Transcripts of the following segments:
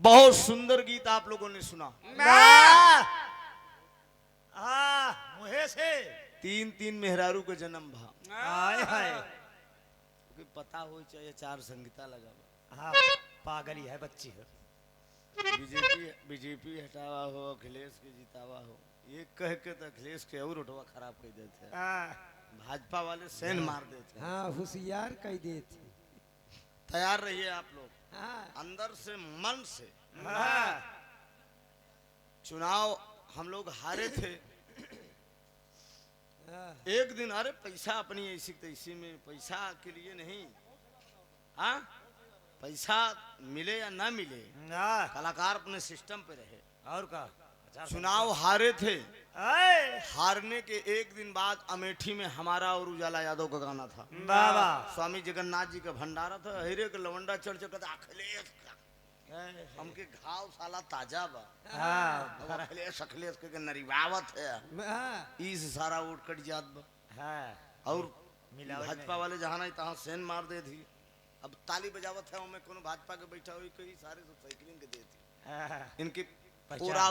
बहुत सुंदर गीत आप लोगों ने सुना। मुहे से तीन तीन मेहरारू का जन्म भा। हाय हाय क्योंकि पता हो चाहिए चार संगीता लगा। हाँ पागल ही है बच्ची है। बीजेपी हटावा हो, अखिलेश के जितावा हो, ये कह के तो अखिलेश के और उठवा खराब कर देते हैं। भाजपा वाले सेन मार देते हैं। हाँ होशियार कह देते। तैयार रहिए आप लोग, हाँ अंदर से मन से। चुनाव हम लोग हारे थे एक दिन। अरे पैसा अपनी ऐसी तैसी में, पैसा के लिए नहीं। हाँ पैसा मिले या ना मिले, कलाकार अपने सिस्टम पे रहे। और का चुनाव हारे थे। हारने के एक दिन बाद अमेठी में हमारा और उजाला यादव का गाना था। बाबा स्वामी जगन्नाथ जी का भंडारा था। हीरे के लवंडा चढ़ चढ़ अखिलेश हमके घाव साला ताजा बा। अखिलेश अखिलेश के नरीबावत है। इस सारा वोट कट जात बा। और भाजपा वाले जहाँ नहीं तहाँ सेन मार दे थी। अब ताली बजावत है उनमें कोनो भाजपा के बैठा हुई कई सारे सब साइकिलिंग के देती। इनकी पूरा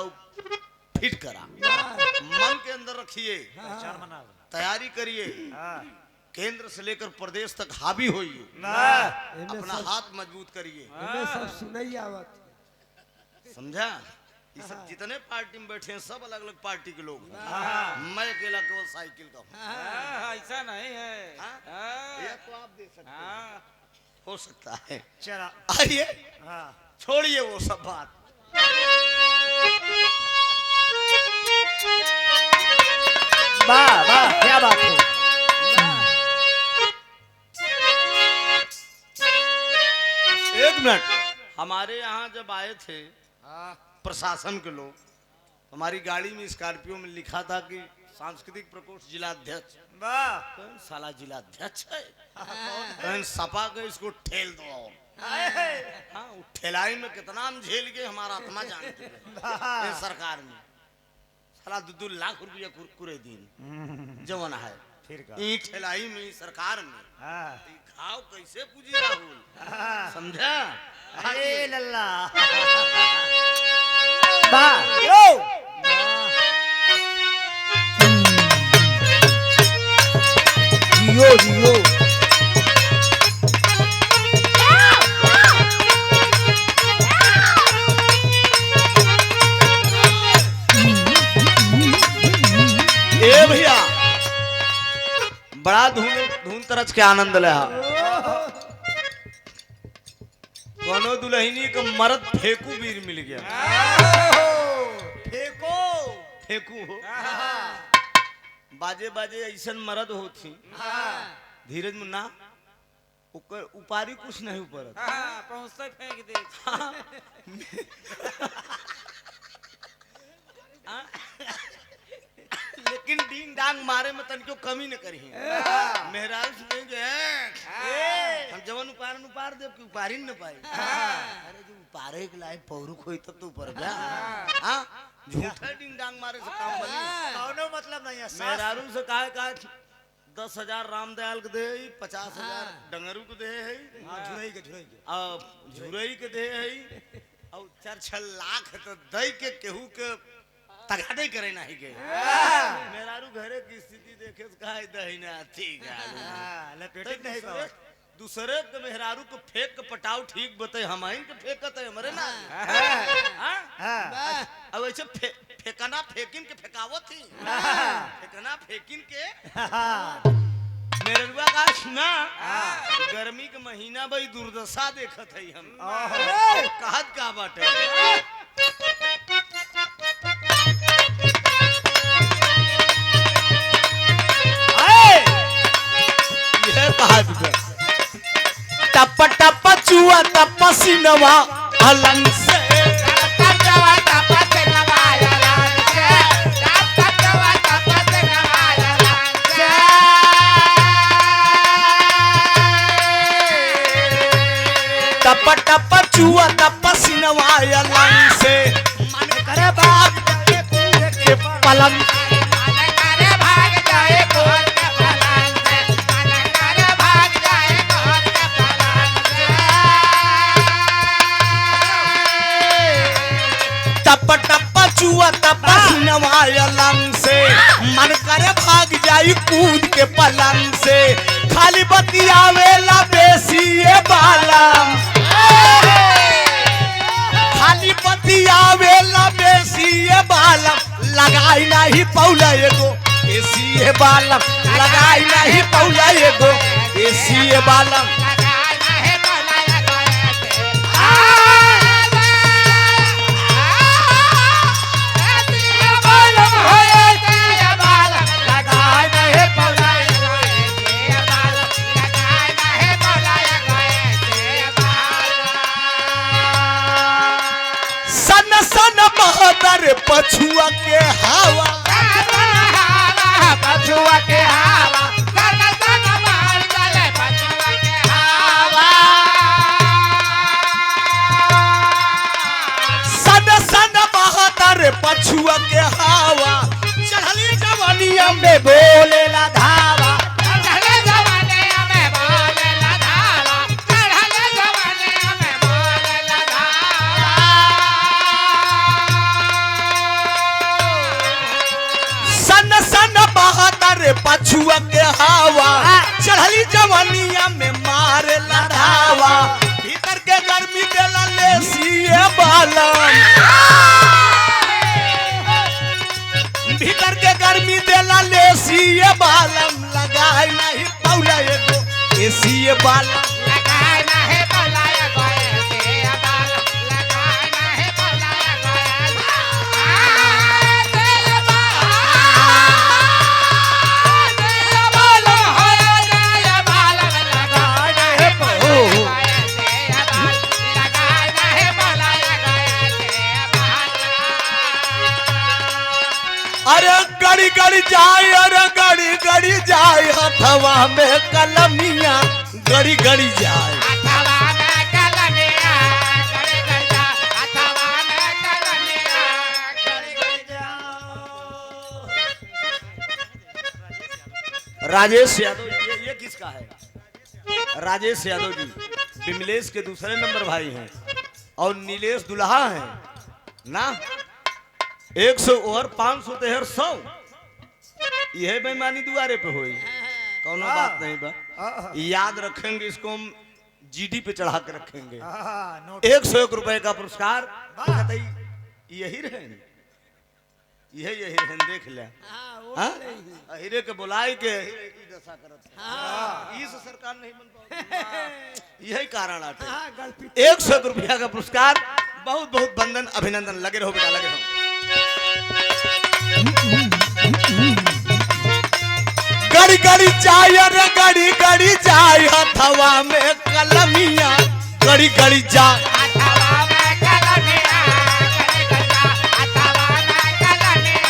फिट करा, मन के अंदर रखिए, तैयारी करिए, केंद्र से लेकर प्रदेश तक हावी होइए, अपना हाथ मजबूत करिए। सब सुनई आवत। समझा? ये सब जितने पार्टी में बैठे हैं सब अलग अलग पार्टी के लोग हैं। मैं अकेला केवल साइकिल का हूँ। ऐसा नहीं है। ये तो आप देख सकते हैं, हो सकता है। चला आइए, छोड़िए वो सब बात। वाह वाह क्या बात है। एक मिनट, हमारे यहाँ जब आए थे प्रशासन के लोग, हमारी गाड़ी में स्कॉर्पियो में लिखा था कि सांस्कृतिक प्रकोष्ठ जिलाध्यक्ष। कौन साला जिलाध्यक्ष है? सपा के इसको ठेल दो। हाँ, ठेलाई में कितना हम झेल गए हमारा आत्मा जानते हैं। सरकार में साला 2 लाख रुपया कुरकुरे दिन जवन है। फिर ठेलाई में सरकार में घाव कैसे पूजी राहुल, समझा? अरे लल्ला जियो जियो ए भैया, बड़ा धून धून तरच के आनंद ले। कोनो दुल्हनी का मर्द फेंकू वीर मिल गया। फेंको फेंकू हो, बाजे बाजे ऐसा मर्द होती। धीरज मुन्ना उपारी कुछ नहीं ऊपर पहुंचते फेंक दे। लेकिन डींग डांग मारे में तनिको कमी न करी। मेहराज सुनेंगे हम जवन उपार दे कि उपारी न पाई। अरे जो उपारे के लायक पौरू खोई तब तो ऊपर गया। हां, झूठा डींग डांग मारे से काम बनी। कौनो मतलब नहीं है। मेहरारू से कहा 10,000 रामदयाल के दे, 50,000 डंगरू के दे है, झुरई के दे है, और 4-6 लाख तो दई के केहू के तगादे करे नहीं के। मेहरारू घरे की स्थिति देखे कहा दही ना ठीक है लपेटे नहीं पावे। दूसरे के मेहरारू को फेंक के पटाव ठीक बते, हम के फेंकत है हमरे ना। अब ऐसे फेंकना फेंकिन के फेंकावत थी, फेंकना फेंकिन के। मेहरुआ का सुना, गर्मी के महीना भाई दुर्दशा देखत है हम। कहत का बाटे टप टप चुआ टप सिनवा अलंग से। टप टप चुआ टप सिनवा अलंग से, मन करे भाग जाए के पलंग। छुअत पसीनवा अलंग से मन करे भाग जाई कूद के पलंग से खाली बतियावेला बेसी ये बालम खाली बतियावेला बेसी ये बालम लगाई नहीं पौला एगो एसी ये बालम लगाई नहीं पौला एगो एसी ये बालम पछुआ के हवा पछुआ के हवा सन सन मार चले पछुआ के हवा सन सन बहतर पछुआ के हवा चढ़ली जवानिया में बोलेला धावा चढ़ले जवानिया में बोलेला धावा चढ़ले जवानिया में बोलेला धावा सन सन बहतर पछुआ के हवा चढ़ली जवानिया में मारे लढ़ावा भीतर के गर्मी देला लेसिए बालम भीतर के गर्मी देला लेसिए बालम लगाई नहीं पौला एगो एसिए बालम लगाए ना है बोलाया गोए से बाल लगाए ना है बोलाया गोए से बाल हो जाए बाल लगाए ना है बोलाया से बाल लगाए ना है बोलाया गोए से बाल अरे गड़ी गड़ी जाए अरे गड़ी गड़ी जाए हथवा में कलमिया गड़ी गड़ी जाए अथवा में कलमिया गड़ गड़ जा अथवा में कलमिया गड़ गड़ जाओ राजेश यादव ये किसका है राजेश यादव जी विमलेश के दूसरे नंबर भाई हैं और नीलेश दुल्हा हैं ना 100 और 500 तेहर 100 यह बेईमानी दुआरे पे हुई कौनो बात नहीं बा याद रखेंगे इसको हम जीडी पे चढ़ा के रखेंगे 101 रुपए का पुरस्कार यही रहे यही रहे देख ले हीरे के बुलाई के दशा करत इस सरकार नहीं बन पाओ यही कारण आते 101 रुपया का पुरस्कार बहुत बहुत बंधन अभिनंदन लगे रहो बेटा लगे रहो गड़ी गड़ी जाए रे गड़ी गड़ी जाए हथवा में कलमिया गड़ी गड़ी जाए अथवा में कलमिया गड़ गड़ जा अथवा में कलमिया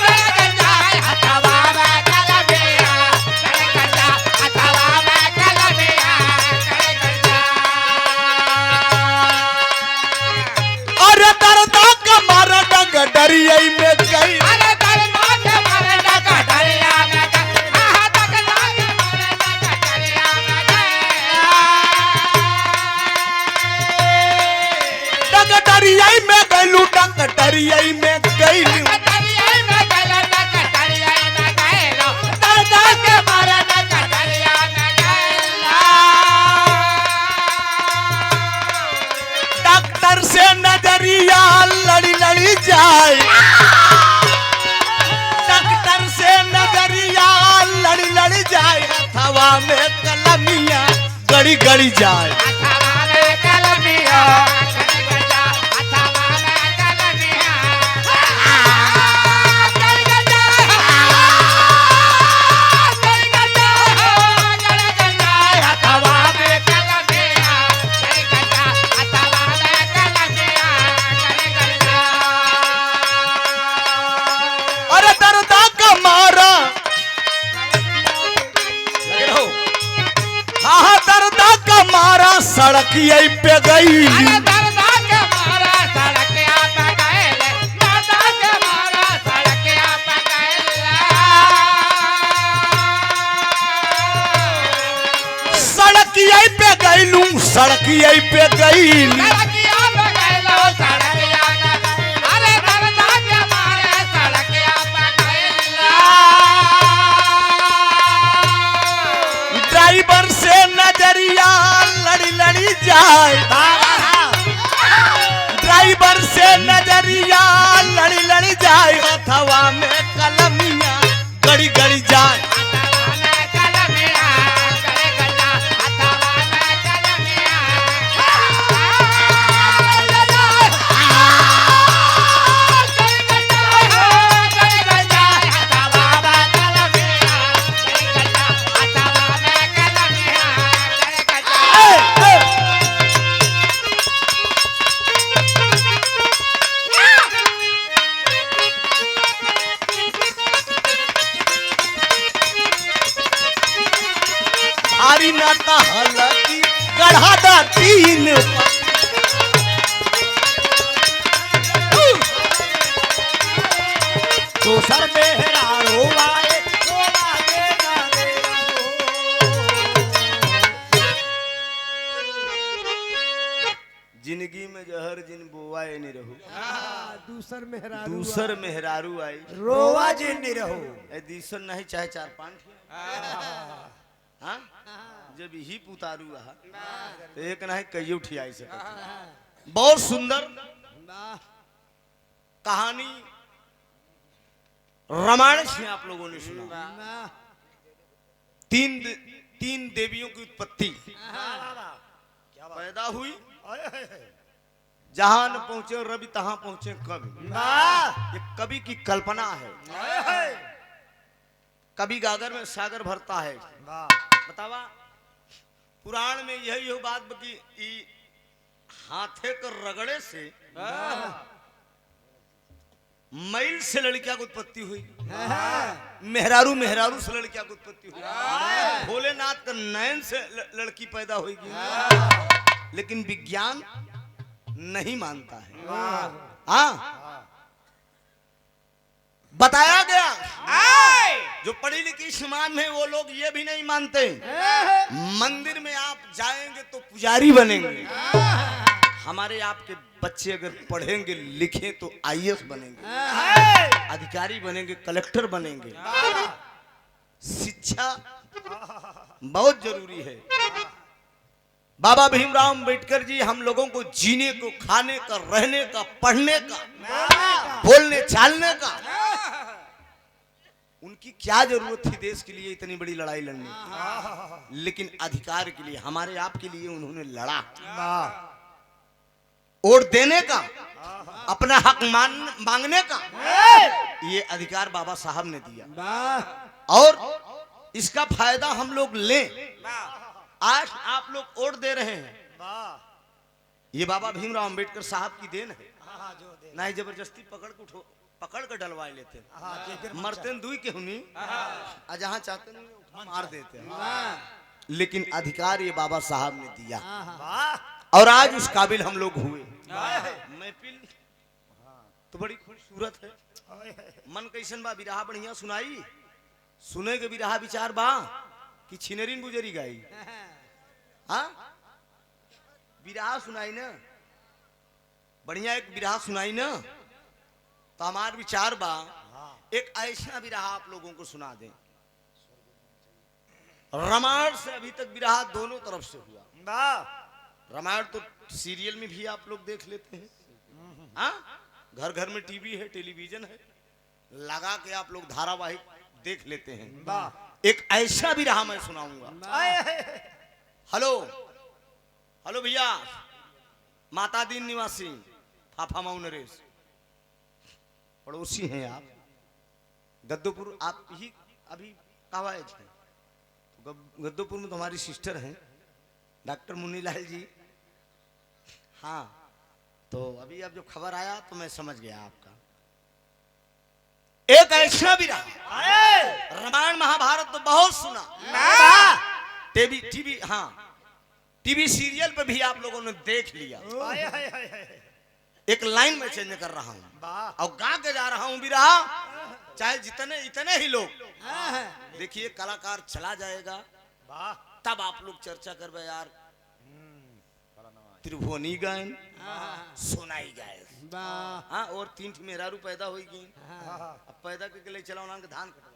गड़ गड़ जा अथवा में कलमिया गड़ गड़ जा अथवा में कलमिया गड़ गड़ जा अरे दर्दा कमर डग डरिया में गई अरे दरबार के मारे डगा डरिया में गए आहा दरबार के मारे डगा डरिया में डग डरिया में गईलू डग डरिया में गईलू गए डरिया में गए डगा डरिया में गए लो दरबार के मारे डगा डरिया में गए डॉक्टर से नजरिया लड़ी लड़ी जाए डॉक्टर से नजरिया लड़ी लड़ी जाए हथवा में कलमिया गड़ी गड़ी जाए अथवा में कलमिया गड़ गड़ जा अथवा में कलमिया गड़ गड़ जा गड़ गड़ जा गड़ गड़ जा अथवा में कलमिया गड़ गड़ जा अथवा में कलमिया गड़ गड़ जा अरे दर्दा का मारा लगे रहो हाँ दर्दा का मारा सड़क यही पे गई अरे दरदा के मारा सड़किया पे गए दरदा के मारा सड़किया पे गए सड़क सड़किया पे गईलू सड़किया पे गईल सड़किया पे गइलो सड़किया पे अरे दर्दा के मारे सड़किया पे गइलो ड्राइवर से नजरिया लड़ी लड़ी जाए ड्राइवर से नजरिया लड़ी लड़ी जाए हथवा में कलमिया गड़ी गड़ी जाए हथवा में कलमिया गड़े गड़ा हथवा में कलमिया गड़े गड़ा हथवा में कलमिया गड़े गड़ा हथवा में कलमिया गड़े गड़ा भारी नाता हलकी गढ़ा दा तीन दोसर मेहरारो आए ओ लागे गाने जिंदगी में जहर जिन बोआए नहीं रहू दूसर मेहरारू दूसर मेहरारू आई रोवा जी नहीं रहो ए दूसर नहीं चाहे 4-5 हाँ जब ही पुतारू रहा तो एक नहीं कई उठियाई से बहुत सुंदर कहानी रामायण से आप लोगों ने सुना तीन देवियों की उत्पत्ति पैदा हुई जहां न पहुंचे रवि तहां पहुंचे कवि ये कवि की कल्पना है कवि गागर में सागर भरता है बतावा पुराण में यही हो बात बकी ई हाथे के रगड़े से मैल से लड़किया की उत्पत्ति हुई मेहरारू मेहरारू से लड़किया की उत्पत्ति हुई भोलेनाथ का नयन से लड़की पैदा होगी लेकिन विज्ञान नहीं मानता है हाँ बताया गया जो पढ़ी लिखी समाज में वो लोग ये भी नहीं मानते मंदिर में आप जाएंगे तो पुजारी बनेंगे हमारे आपके बच्चे अगर पढ़ेंगे लिखें तो आईएएस बनेंगे अधिकारी बनेंगे कलेक्टर बनेंगे शिक्षा बहुत जरूरी है बाबा भीमराव अंबेडकर जी हम लोगों को जीने को खाने का रहने का पढ़ने का बोलने चालने का उनकी क्या जरूरत थी देश के लिए इतनी बड़ी लड़ाई लड़ने लेकिन अधिकार के लिए हमारे आप के लिए उन्होंने लड़ा वोट देने का अपना हक मांगने का ये अधिकार बाबा साहब ने दिया और इसका फायदा हम लोग लें आज आप लोग वोट दे रहे हैं ये बाबा भीमराव अंबेडकर साहब की देन है ना ही जबरदस्ती पकड़ कर डलवाए लेते हैं मरते दुई के हुनी जहां चाहते नहीं मार देते हैं लेकिन अधिकार ये बाबा साहब ने दिया और आज उस काबिल हम लोग हुए महफिल तो बड़ी खूबसूरत है मन कैसन बा बिरहा बढ़िया सुनाई सुने के बिरहा विचार बा कि छिनरिन गुजरी गाई हाँ बिरहा सुनाई ना बढ़िया एक बिरहा सुनाई ना तो हमार विचार बा एक ऐसा बिरहा आप लोगों को सुना दें रामायण से अभी तक बिरहा दोनों तरफ से हुआ रामायण तो सीरियल में भी आप लोग देख लेते हैं हाँ घर घर में टीवी है टेलीविजन है लगा के आप लोग धारावाहिक देख लेते हैं एक ऐसा भी रहा मैं सुनाऊंगा हेलो हेलो भैया माता दीन निवासी फाफा माऊ नरेश पड़ोसी हैं आप गद्दोपुर आप ही अभी कब आए थे तो गद्दोपुर में तुम्हारी सिस्टर हैं डॉक्टर मुन्नीलाल जी हाँ तो अभी अब जो खबर आया तो मैं समझ गया आपका एक ऐसा भी रहा रामायण महाभारत तो बहुत सुना टीवी हाँ टीवी सीरियल पे भी आप लोगों ने देख लिया एक लाइन में चेंज कर रहा हूँ और गा के जा रहा हूँ भी रहा चाहे जितने इतने ही लोग देखिए कलाकार चला जाएगा तब आप लोग चर्चा करबे यार त्रिभुवनी गायन सुनाई गायन वाह हाँ और 3 ठे मेहरारू पैदा हो गई अब पैदा के लिए चला उन्होंने धान कटवा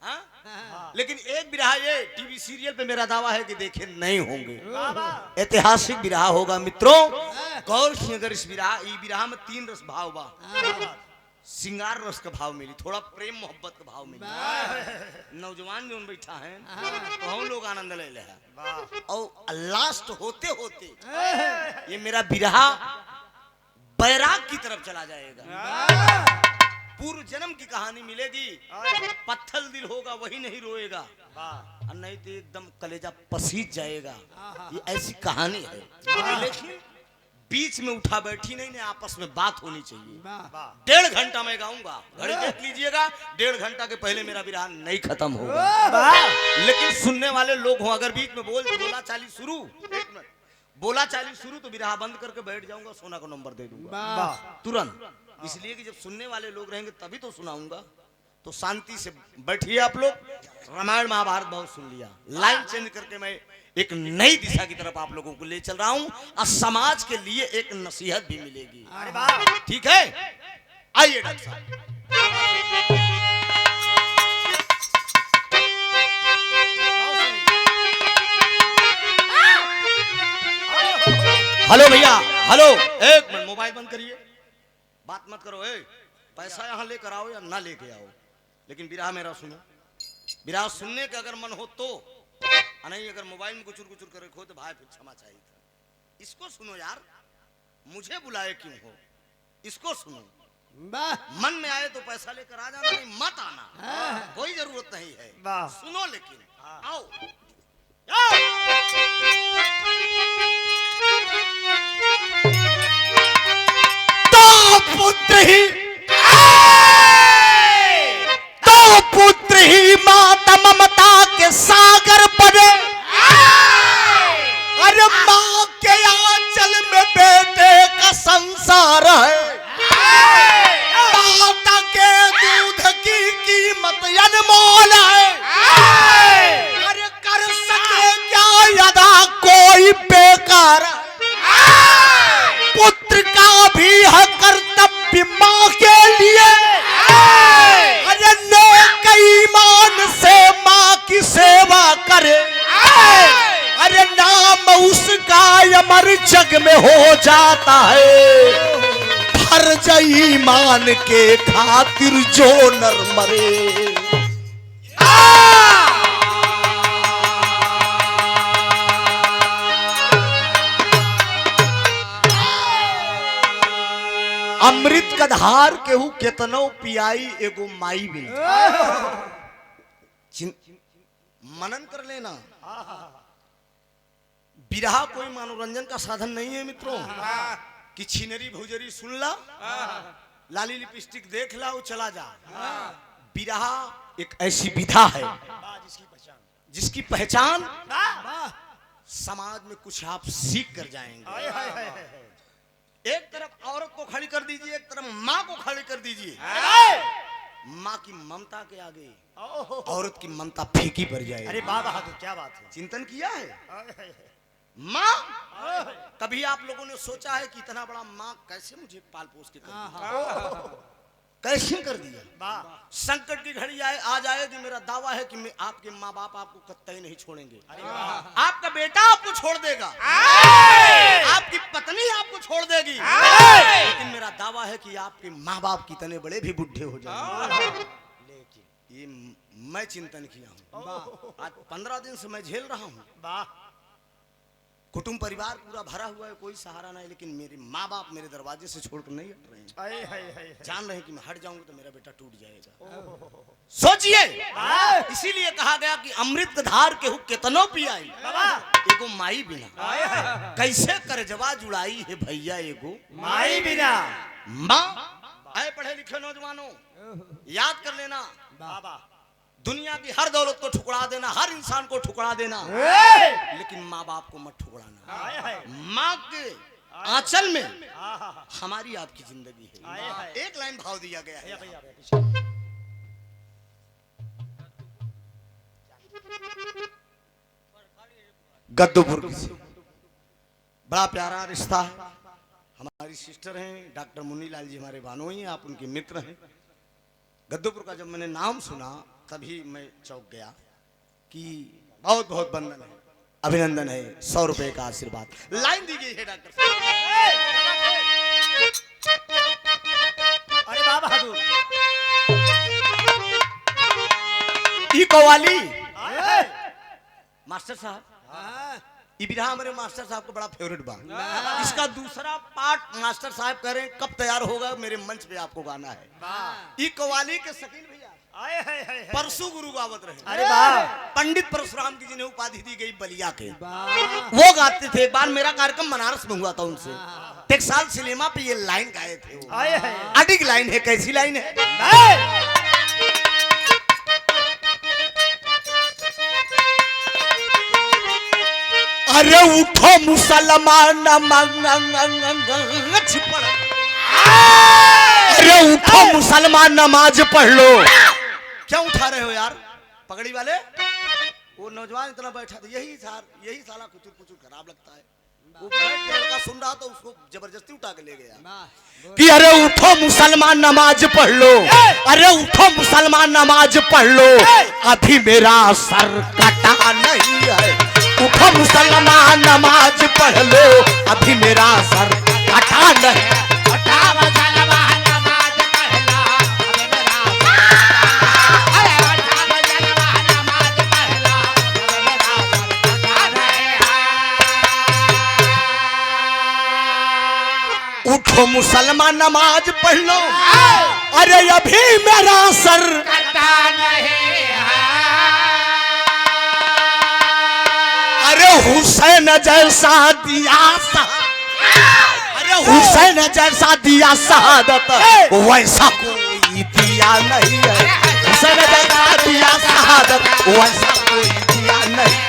हाँ लेकिन एक बिरहा ये टीवी सीरियल पे मेरा दावा है कि देखे नहीं होंगे ऐतिहासिक बिरहा होगा मित्रों गौर से अगर इस बिरहा में 3 रस भाव बा सिंगार रस का भाव मिली थोड़ा प्रेम मोहब्बत का भाव मिली नौजवान जो बैठा है तो हम लोग आनंद ले ले और लास्ट होते होते ये मेरा बिरहा बैराग की तरफ चला जाएगा पूर्व जन्म की कहानी मिलेगी पत्थर दिल होगा वही नहीं रोएगा और नहीं तो एकदम कलेजा पसीज जाएगा ये ऐसी कहानी है लेकिन बीच में उठा बैठी नहीं आपस में बात होनी चाहिए 1.5 घंटा मैं गाऊंगा घड़ी देख लीजिएगा 1.5 घंटा के पहले मेरा विराह नहीं खत्म होगा लेकिन सुनने वाले लोग हों अगर बीच में बोला चाली शुरू 1 मिनट बोला चाली शुरू तो विराह बंद करके बैठ जाऊंगा सोना का नंबर दे दूंगा तुरंत इसलिए कि जब सुनने वाले लोग रहेंगे तभी तो सुनाऊंगा तो शांति से बैठिए आप लोग रामायण महाभारत बहुत सुन लिया लाइन चेंज करके मैं एक नई दिशा की तरफ आप लोगों को ले चल रहा हूं और समाज के लिए एक नसीहत भी मिलेगी ठीक है आइए डॉक्टर साहब हेलो भैया हेलो 1 मिनट मोबाइल बंद करिए बात मत करो पैसा यहाँ लेकर आओ या ना लेके आओ लेकिन बिरहा मेरा सुनो बिरहा सुनने का अगर मन हो तो नहीं अगर मोबाइल में कुचुर कुचुर कर रखो तो भाई फिर क्षमा चाहिए था इसको सुनो यार मुझे बुलाए क्यों हो इसको सुनो मन में आए तो पैसा लेकर आ जाना नहीं मत आना कोई जरूरत नहीं है सुनो लेकिन आओ पुत्र ही माता ममता के सागर बने अरे माँ के आंचल में बेटे का संसार है माता के दूध की कीमत अनमोल है अरे कर सके क्या अदा कोई बेकार पुत्र का भी है कर्तव्य माँ के लिए अरे नेक ईमान से माँ की सेवा करे अरे नाम उसका अमर जग में हो जाता है फर्ज ईमान के खातिर जो नर मरे अमृत का धार केहू केतनो पियाई एगो माई भी मनन कर लेना बिरहा कोई मनोरंजन का साधन नहीं है मित्रों कि छिनरी भुजरी सुन ला लाली लिपस्टिक देख ला वो चला जा बिरहा एक ऐसी विधा है जिसकी पहचान समाज में कुछ आप सीख कर जाएंगे एक तरफ औरत को खड़ी कर दीजिए एक तरफ माँ को खड़ी कर दीजिए माँ की ममता के आगे औरत की ममता फीकी पड़ जाएगी अरे बाबा तो क्या बात है चिंतन किया है माँ कभी आप लोगों ने सोचा है कि इतना बड़ा माँ कैसे मुझे पाल पोस के कर दिया कैसे कर दिया संकट की घड़ी आ जाएगी मेरा दावा है कि मैं आपके माँ बाप आपको कतई नहीं छोड़ेंगे आपका बेटा आपको छोड़ देगा आपकी पत्नी आपको छोड़ देगी लेकिन मेरा दावा है कि आपके माँ बाप कितने बड़े भी बुढ़े हो जाएंगे लेकिन ये मैं चिंतन किया हूँ आज 15 दिन से मैं झेल रहा हूँ कुटुंब परिवार पूरा भरा हुआ है कोई सहारा नहीं लेकिन मेरे माँ बाप मेरे दरवाजे से छोड़कर नहीं हट रहे हैं जान रहे हैं कि मैं हट जाऊंगा तो मेरा बेटा टूट जाएगा सोचिए इसीलिए कहा गया कि अमृत धार के कितनो पियाई एगो माई बिना कैसे कर जवा जुड़ाई है भैया एगो माई बिना माँ आए पढ़े लिखे नौजवानों याद कर लेना बाबा दुनिया की हर दौलत को ठुकरा देना हर इंसान को ठुकरा देना लेकिन माँ बाप को मत ठुकराना माँ के आंचल में हमारी आपकी जिंदगी है एक लाइन भाव दिया गया है गद्दूपुर की से बड़ा प्यारा रिश्ता है। हमारी सिस्टर हैं डॉक्टर मुन्नीलाल जी, हमारे भानोई हैं, आप उनके मित्र हैं। गद्दूपुर का जब मैंने नाम सुना तभी मैं चौंक गया कि बहुत बहुत वंदन है, अभिनंदन है, 100 रुपए का आशीर्वाद। लाइन दी गई है डॉक्टर साहब। अरे बाबा बहादुर ई कवाली आए। मास्टर साहब, हाँ। ये विधा हमारे मास्टर साहब को बड़ा फेवरेट बा। इसका दूसरा पार्ट मास्टर साहब कह रहे हैं कब तैयार होगा, मेरे मंच पे आपको गाना है। ई कवाली के शकील भैया आए हाय हाय हाय। परसों गुरु गावत रहे। अरे वाह। पंडित परशुराम की जिन्हें उपाधि दी गई बलिया के, वाह। वो गाते थे। एक बार मेरा कार्यक्रम बनारस में हुआ था उनसे, टेक्साल सिनेमा पे ये लाइन गाए थे वो। आए हाय। अडिग लाइन है, कैसी लाइन है? आए। अरे उठो मुसलमान अरे उठो मुसलमान नमाज पढ़ लो। क्या उठा रहे हो यार पगड़ी वाले? वो नौजवान इतना बैठा था, यही साला कुचुर कुचुर खराब लगता है। वो बैठ के लड़का सुन रहा था, उसको जबरदस्ती उठा के ले गया कि अरे उठो मुसलमान नमाज पढ़ लो, अरे उठो मुसलमान नमाज पढ़ लो, अभी मेरा सर कटा नहीं है। उठो मुसलमान नमाज पढ़ लो, अभी मेरा सर कटा नहीं। उठो मुसलमान नमाज पढ़ लो, अरे अभी मेरा सर कटा नहीं है। अरे हुसैन जैसा दिया अरे हुसैन जैसा दिया शहादत वैसा कोई दिया नहीं है। हुसैन जैसा दिया शहादत वैसा कोई दिया नहीं।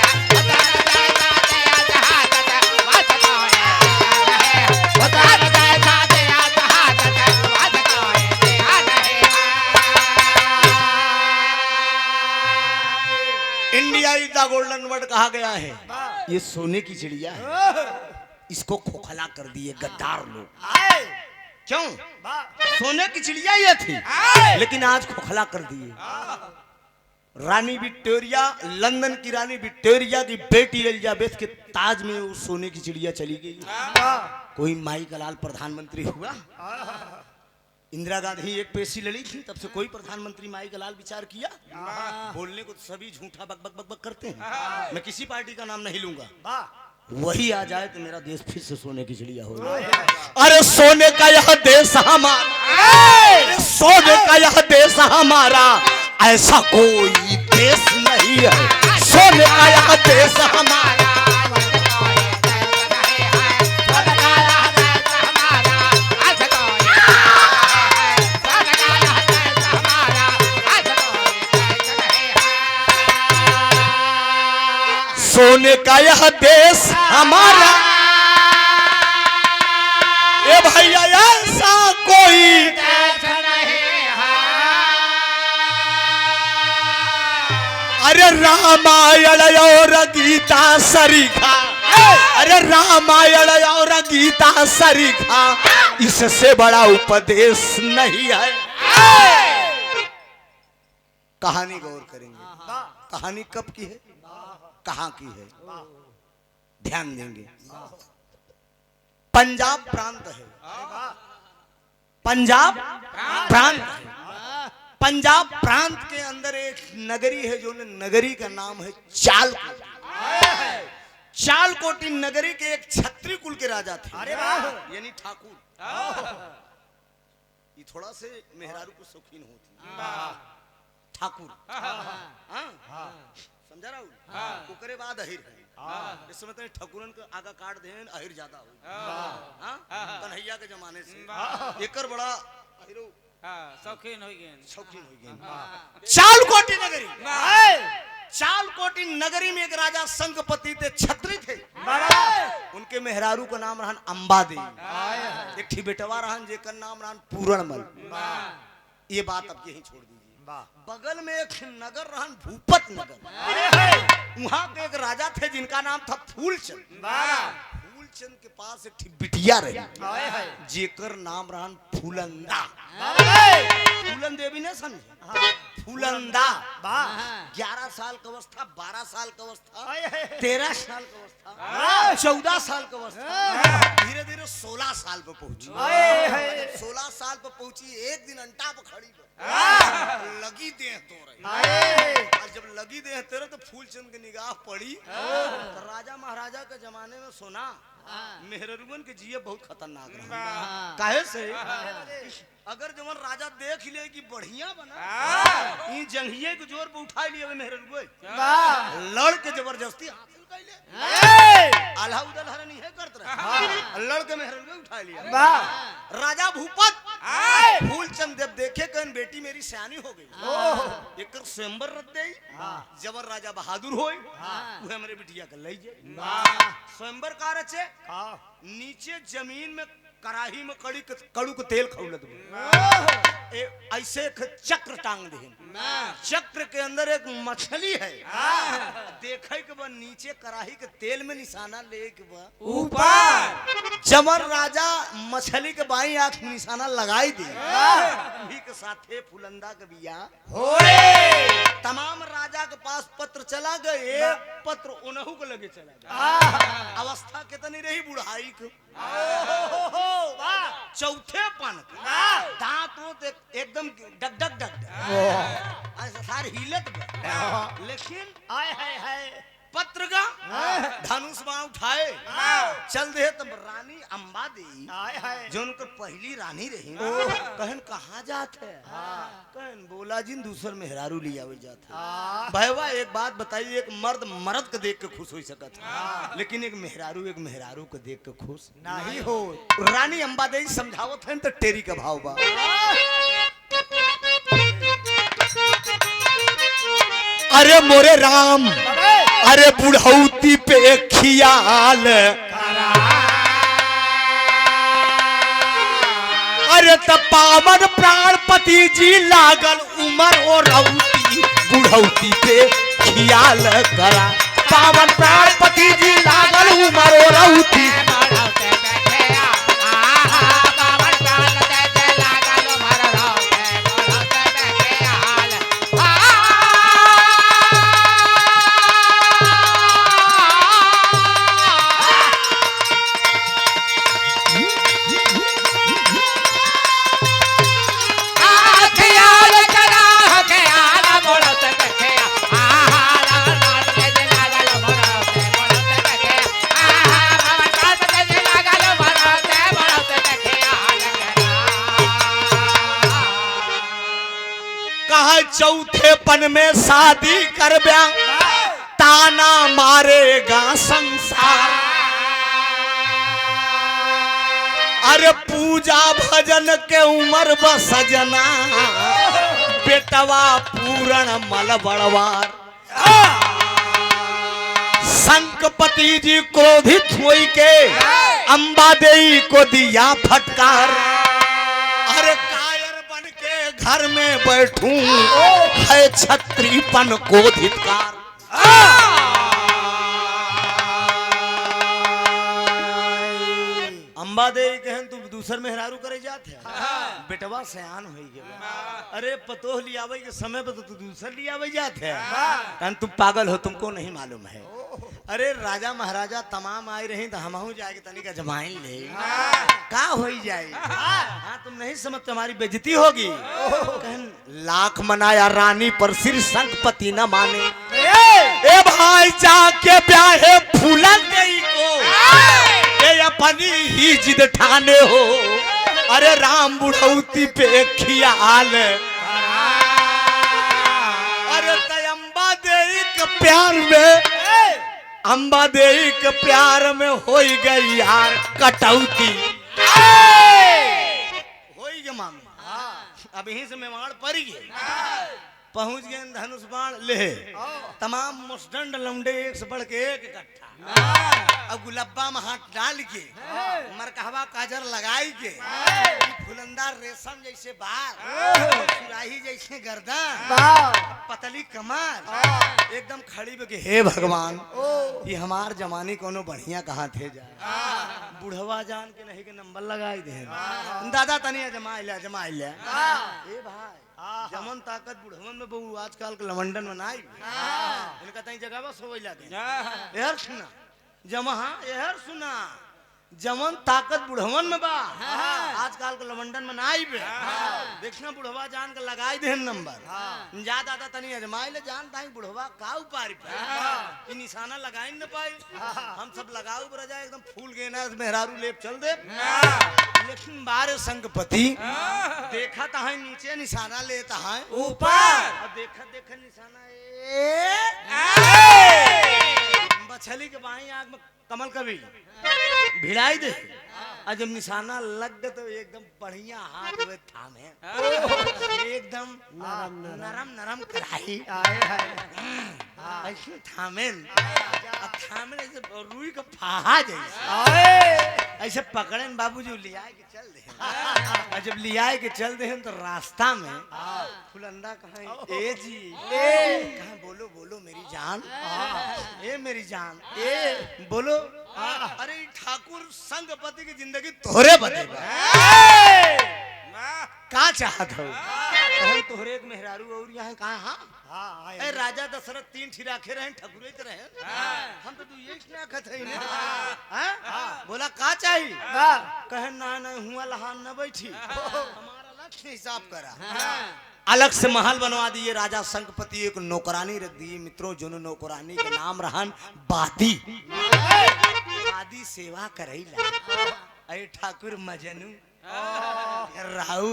India is the golden word कहा गया है। ये सोने की चिड़िया है, इसको खोखला कर दिए गद्दार लोग। आए। क्यों? वाह। सोने की चिड़िया ये थी, लेकिन आज खोखला कर दिए। रानी विक्टोरिया, लंदन की रानी विक्टोरिया की बेटी एलिजाबेथ के ताज में वो सोने की चिड़िया चली गई। कोई माई का लाल प्रधानमंत्री हुआ। इंदिरा गांधी एक पेशी लड़ी थी, तब से कोई प्रधानमंत्री माई का लाल विचार किया। बोलने को तो सभी झूठा बक बक बक बक करते हैं। मैं किसी पार्टी का नाम नहीं लूंगा, वाह। वही आ जाए तो मेरा देश फिर से सोने की चिड़िया हो। अरे सोने का यह देश हमारा, सोने का यह देश हमारा, ऐसा कोई देश नहीं है। सोने का यह देश हमारा। सोने का यह देश हमारा, ए भैया ऐसा कोई। अरे रामायण और गीता सरीखा, अरे रामायण और गीता सरीखा, इससे बड़ा उपदेश नहीं है। कहानी गौर करेंगे, कहानी कब की है, कहां की है, ध्यान देंगे। पंजाब प्रांत है, पंजाब प्रांत है। पंजाब प्रांत के अंदर एक नगरी है, जो नगरी का नाम है चालकोटी। चालकोटी नगरी के एक क्षत्रिय कुल के राजा थे, यानी ठाकुर। ये थोड़ा से मेहरारू को शौकीन होती ठाकुर। समझा रहा हूँ? ओकरे बाद अहिर है। इस समय तो ठकुरन का आगा काट देन, अहिर ज्यादा हो। कन्हैया के जमाने से एकर बड़ा अहिरो शौकीन हो गए। चालकोटी नगरी, चालकोटी नगरी में एक राजा संगपति थे, छत्री थे। उनके मेहरारू का नाम रहन अंबा देवी। एक ठी बेटवा रहन जेकर नाम रहन पूरणमल। ये बात अब यहीं छोड़ दीजिए। बगल में एक नगर रहन भूपत नगर। वहाँ के एक राजा थे जिनका नाम था फूलचंद। फूलचंद के पास एक बिटिया रही जेकर नाम रहन फूलंदा। फूलन देवी ने समझे फूलंदा। 11 साल का अवस्था, 12 साल का अवस्था, 13 साल का अवस्था, 14 साल का अवस्था, धीरे धीरे 16 साल पे पहुंची। 16 साल पे पहुंची, एक दिन अंटा पे खड़ी लगी देह तो रही। और जब लगी देह तेरे तो फूलचंद की निगाह पड़ी तो राजा महाराजा के जमाने में सोना मेहरुवन के जिये बहुत खतरनाक रहा। काहे से अगर जवन राजा देख ले कि बढ़िया बना इन जंघिए के जोर पे उठा लिए मेहरुवन लड़ के जबरदस्ती हासिल कर ले आल्हा उदल हर नहीं है करत रहे लड़ के मेहरुवन उठा लिया। राजा भूपत फूलचंद जब देखे कन बेटी मेरी सयानी हो गई एक स्वयंवर रख दे जबर राजा बहादुर होई वह हमरे बिटिया के ले जाए स्वयंवर का रचे नीचे जमीन में कराही में कड़ू के तेल खौलत ऐसे चक्र टांग दे चक्र के अंदर एक मछली है देखे के बाद नीचे कराही के तेल में निशाना ले के बाद ऊपर जमर राजा मछली के बाई आंख में निशाना लगाई दी उन्हीं के साथे फुलंदा के बिया तमाम राजा के पास पत्र चला गए एक पत्र उनहु को लगे चला गया अवस्था कितनी रही बुढ़ाई को चौथे पन दांत एकदम डग डग डग सार हिलत लेकिन आय हाय पत्र का धनुष बाण उठाए चल दे तब रानी अंबा देवी जो उनकर पहली रानी रही कहन कहाँ जाते कहन बोला जिन दूसर मेहरारू लिया जाता भैया एक बात बताइए एक मर्द मर्द को देख के खुश हो सकता लेकिन एक मेहरारू को देख के खुश नहीं हो। रानी अंबा देवी समझावत है तो टेरी का भाव बा अरे मोरे राम अरे बुढ़ौती पे खियाल अरे तब पावन प्राणपति जी लागल उमर और रौती बुढ़ौती पे खियाल करा पावन प्राणपति जी लागल उमर और रौती चौथे पन में शादी कर ब्या ताना मारेगा संसार अरे पूजा भजन के उम्र बसजना बेटवा पूर्ण मल बड़वार संकपति जी क्रोधित हुई के अंबा देवी को दिया फटकार अरे घर में बैठूं है छत्रीपन को धिक्कार अंबा देवी कहन तू दूसर मेहरारू करे जाते बेटवा सयान हो गया अरे पतोह लियावे के समय पे तो तू दूसर लियावे जाते हैं तुम पागल हो तुमको नहीं मालूम है अरे राजा महाराजा तमाम आए रही तो हमहू जाए तनिक जमाइन ले का हो जाए हाँ तुम नहीं समझ तुम्हारी बेइज्जती होगी लाख मनाया रानी पर सिर संकपति न माने ए भाई जाके ब्याहे फूलन देई को ए अपनी ही जिद ठाने हो अरे राम बुढ़ौती पे खियाल अरे तयंबा देवी के प्यार में अंबा देवी के प्यार में हो गई यार कटौती हो गई मामी अब यहीं से मेवाड़ पड़ गए पहुंच गए धनुष बाण ले तमाम मुस्टंड लौंडे एक से बढ़ के एक इकट्ठा अब गुलब्बा में हाथ डाल के मरकहवा काजर लगाई के फुलंदार रेशम जैसे बाल सुराही जैसे गर्दन पतली कमर एकदम खड़ी बके हे भगवान ये हमार जमाने कोनो बढ़िया कहाँ थे जाए बुढ़वा जान के नहीं के नंबर लगाई दे दादा तनी जमा ले ए भाई जमन ताकत बुढ़वन में बहु आजकल के लवंडन में नाई इनका तई जगह बस हो लागे यार सुना जमा यार सुना जमन ताकत बुढ़वन में बा आजकल के लवंडन में नाई बे देखना बुढ़वा जान के लगाई दे नंबर जा दादा तनी अजमाई ले जान ताई बुढ़वा का उपारी पे निशाना लगाई न पाई हम सब लगाऊ पर जाए एकदम फूल गेना मेहरारू लेप चल दे लेकिन बारे संगपति देखा ता है नीचे निशाना लेता है ऊपर और देखा निशाना बछली के बाई आग में कमल कभी भिड़ाई दे और जब निशाना लग गए तो एकदम बढ़िया हाथ में थामे एकदम नरम कढ़ाई ऐसे थामेन ऐसे रुई का फाहा जैसे ऐसे पकड़े बाबूजी लिया के चल दे और जब लिया के चल दे तो रास्ता में फुलंदा कहा ए जी कहा बोलो मेरी जान ए मेरी जान ए बोलो अरे ठाकुर संगपति की जिंदगी तोहरे बते का चाहत हो तोहरे एक मेहरारू और यहाँ कहा हाँ राजा दशरथ 3 ठिराखे रहे ठकुरे तो रहे हम तो ये क्या कहते हैं बोला का चाहिए कहे ना हुआ लहान न बैठी हमारा लक्ष्य हिसाब करा अलग से महल बनवा दिए राजा संगपति एक नौकरानी रख दी मित्रों जो नौकरानी के नाम रहन बादी बादी सेवा करेला अरे ठाकुर मजनू राहु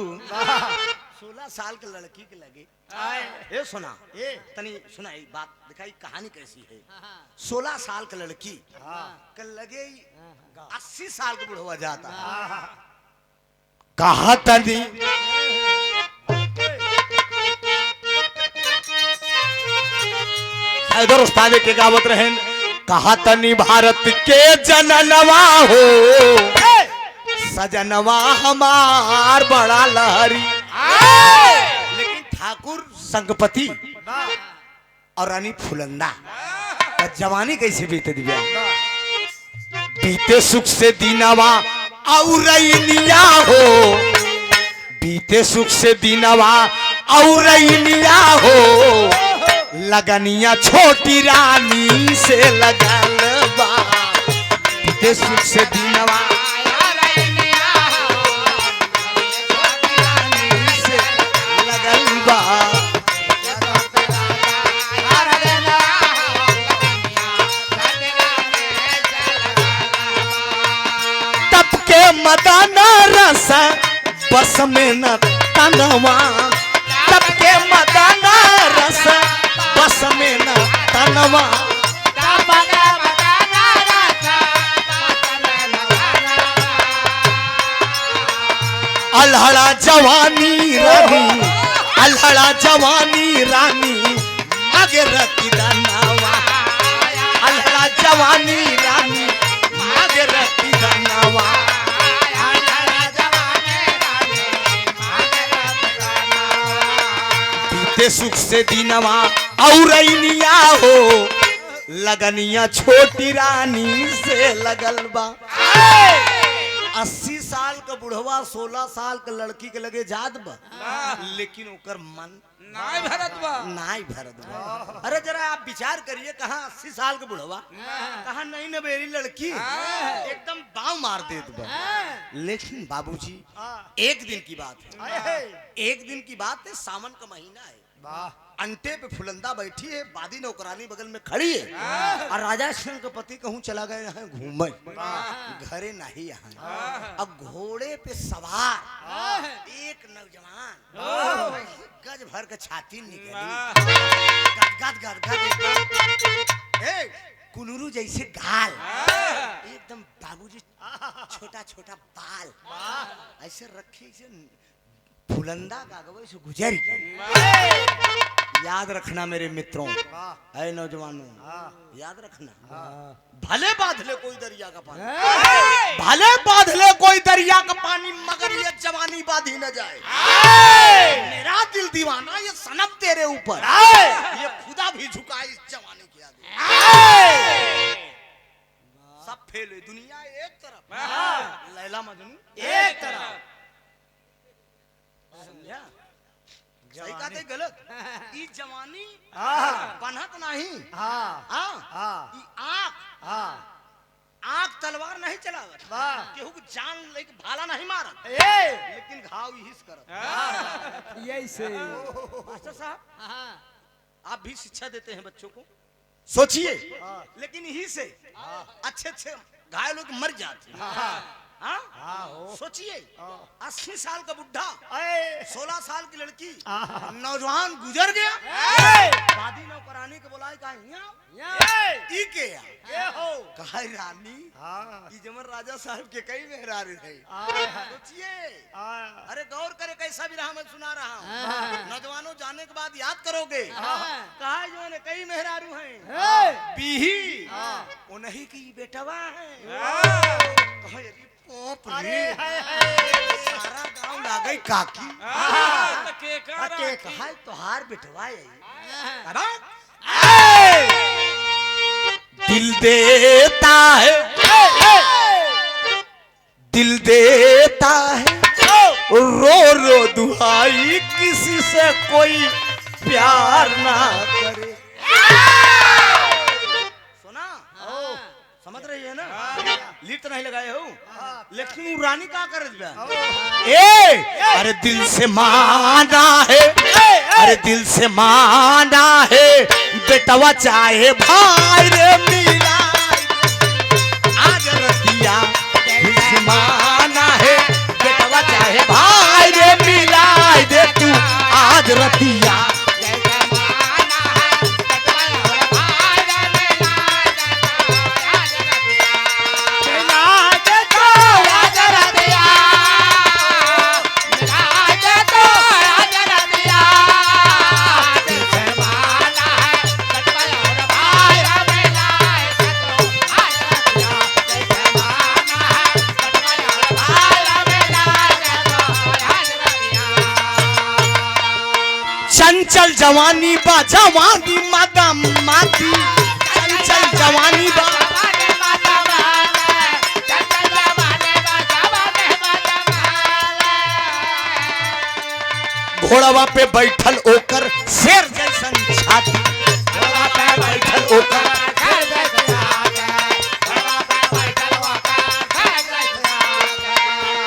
16 साल के लड़की के लगे ए सुना तनी सुना एक बात दिखाई कहानी कैसी है 16 साल के लड़की के लगे 80 साल के बुढ़वा जाता कहा तनी इधर उस्ताद के गावत रहन कहा तनी भारत के जननवा हो सजनवा हमार बड़ा लहरी लेकिन ठाकुर संगपति और रानी फुलंदा जवानी कैसे बीते दिव्या बीते सुख से दीनवा और हो बीते सुख से दीनवा और हो लगनिया छोटी रानी से लगल बा बीते सुख से दीनवा मदाना रस बस में न तनवा तब के मदाना रस बस में न तनवा अल्हड़ा जवानी रानी अल्हड़ा जवानी रानी आगे रखी दानावा अल्हड़ा जवानी रानी आगे रखी दानावा सुख से दीनवा और हो लगनिया छोटी रानी से लगल बा 80 साल का बुढ़वा 16 साल का लड़की के लगे जात बा लेकिन ओकर मन नाई भरत बा अरे जरा आप विचार करिए कहा 80 साल का बुढ़वा कहा नहीं नबेरी लड़की एकदम बाव मार देत बा लेकिन बाबूजी एक दिन की बात है एक दिन की बात है सावन का महीना है अंटे पे फुलंदा बैठी है बादी नौकरानी बगल में खड़ी है और राजा संगपति कहूँ चला गए यहाँ घूमे घरे नहीं यहाँ अब घोड़े पे सवार एक नौजवान गज भर के छाती निकली गदगद गदगद कुनूरू जैसे गाल एकदम बाबूजी छोटा छोटा बाल ऐसे रखे फुलंदा कागवे से गुजर गई। याद रखना मेरे मित्रों, ऐ नौजवानों, याद रखना, भले बादले कोई दरिया का पानी, भले बादले कोई दरिया का पानी, मगर ये जवानी बाधी न जाए। मेरा दिल दीवाना, ये सनम तेरे ऊपर, ये खुदा भी झुका इस जवानी के आगे। सब फेल हुई, दुनिया एक तरफ, लैला मजनू एक तरफ, समझा? सही कहा थे गलत? ई जवानी बनत नहीं, ई आँख तलवार नहीं चलावत, केहू के जान लेके भाला नहीं मारत, लेकिन घाव हिस करत। यही से मास्टर साहब, आप भी शिक्षा देते हैं बच्चों को, सोचिए, लेकिन यही से अच्छे अच्छे घायल लोग मर जाते हैं। सोचिए, 80 साल का बुढ़ा, 16 साल की लड़की, नौजवान गुजर गया, शादी नौकरानी के बुलाए कहा ई के कहा रानी, ई जमन राजा साहब के कई मेहरारू है। सोचिए, अरे गौर करे कैसा भी रहा, मैं सुना रहा हूँ, नौजवानों जाने के बाद याद करोगे, कहा जो ने कई मेहरारू हैं, बीही उन्हीं की बेटवा है। कहा सारा गांव ला गई काकी, के कहा तोहार बेटवा दिल देता है, दिल देता है, रो रो दुहाई, किसी से कोई प्यार ना करे। सुना? समझ रही है ना? लीड तो नहीं लगाए हो, लेकिन वो रानी क्या कर रही है? अरे दिल से माना है, अरे दिल से माना है, बेटवा चाहे भाई रे मिला आज रतिया, दिल से माना है, बेटवा चाहे भाई रे मिला दे तू आज रतिया। चंचल जवानी बा जवानी माता माती, चंचल जवानी बा घोड़वा पे बैठल ओकर शेर जैसन छाती, घोड़वा पे बैठल ओकर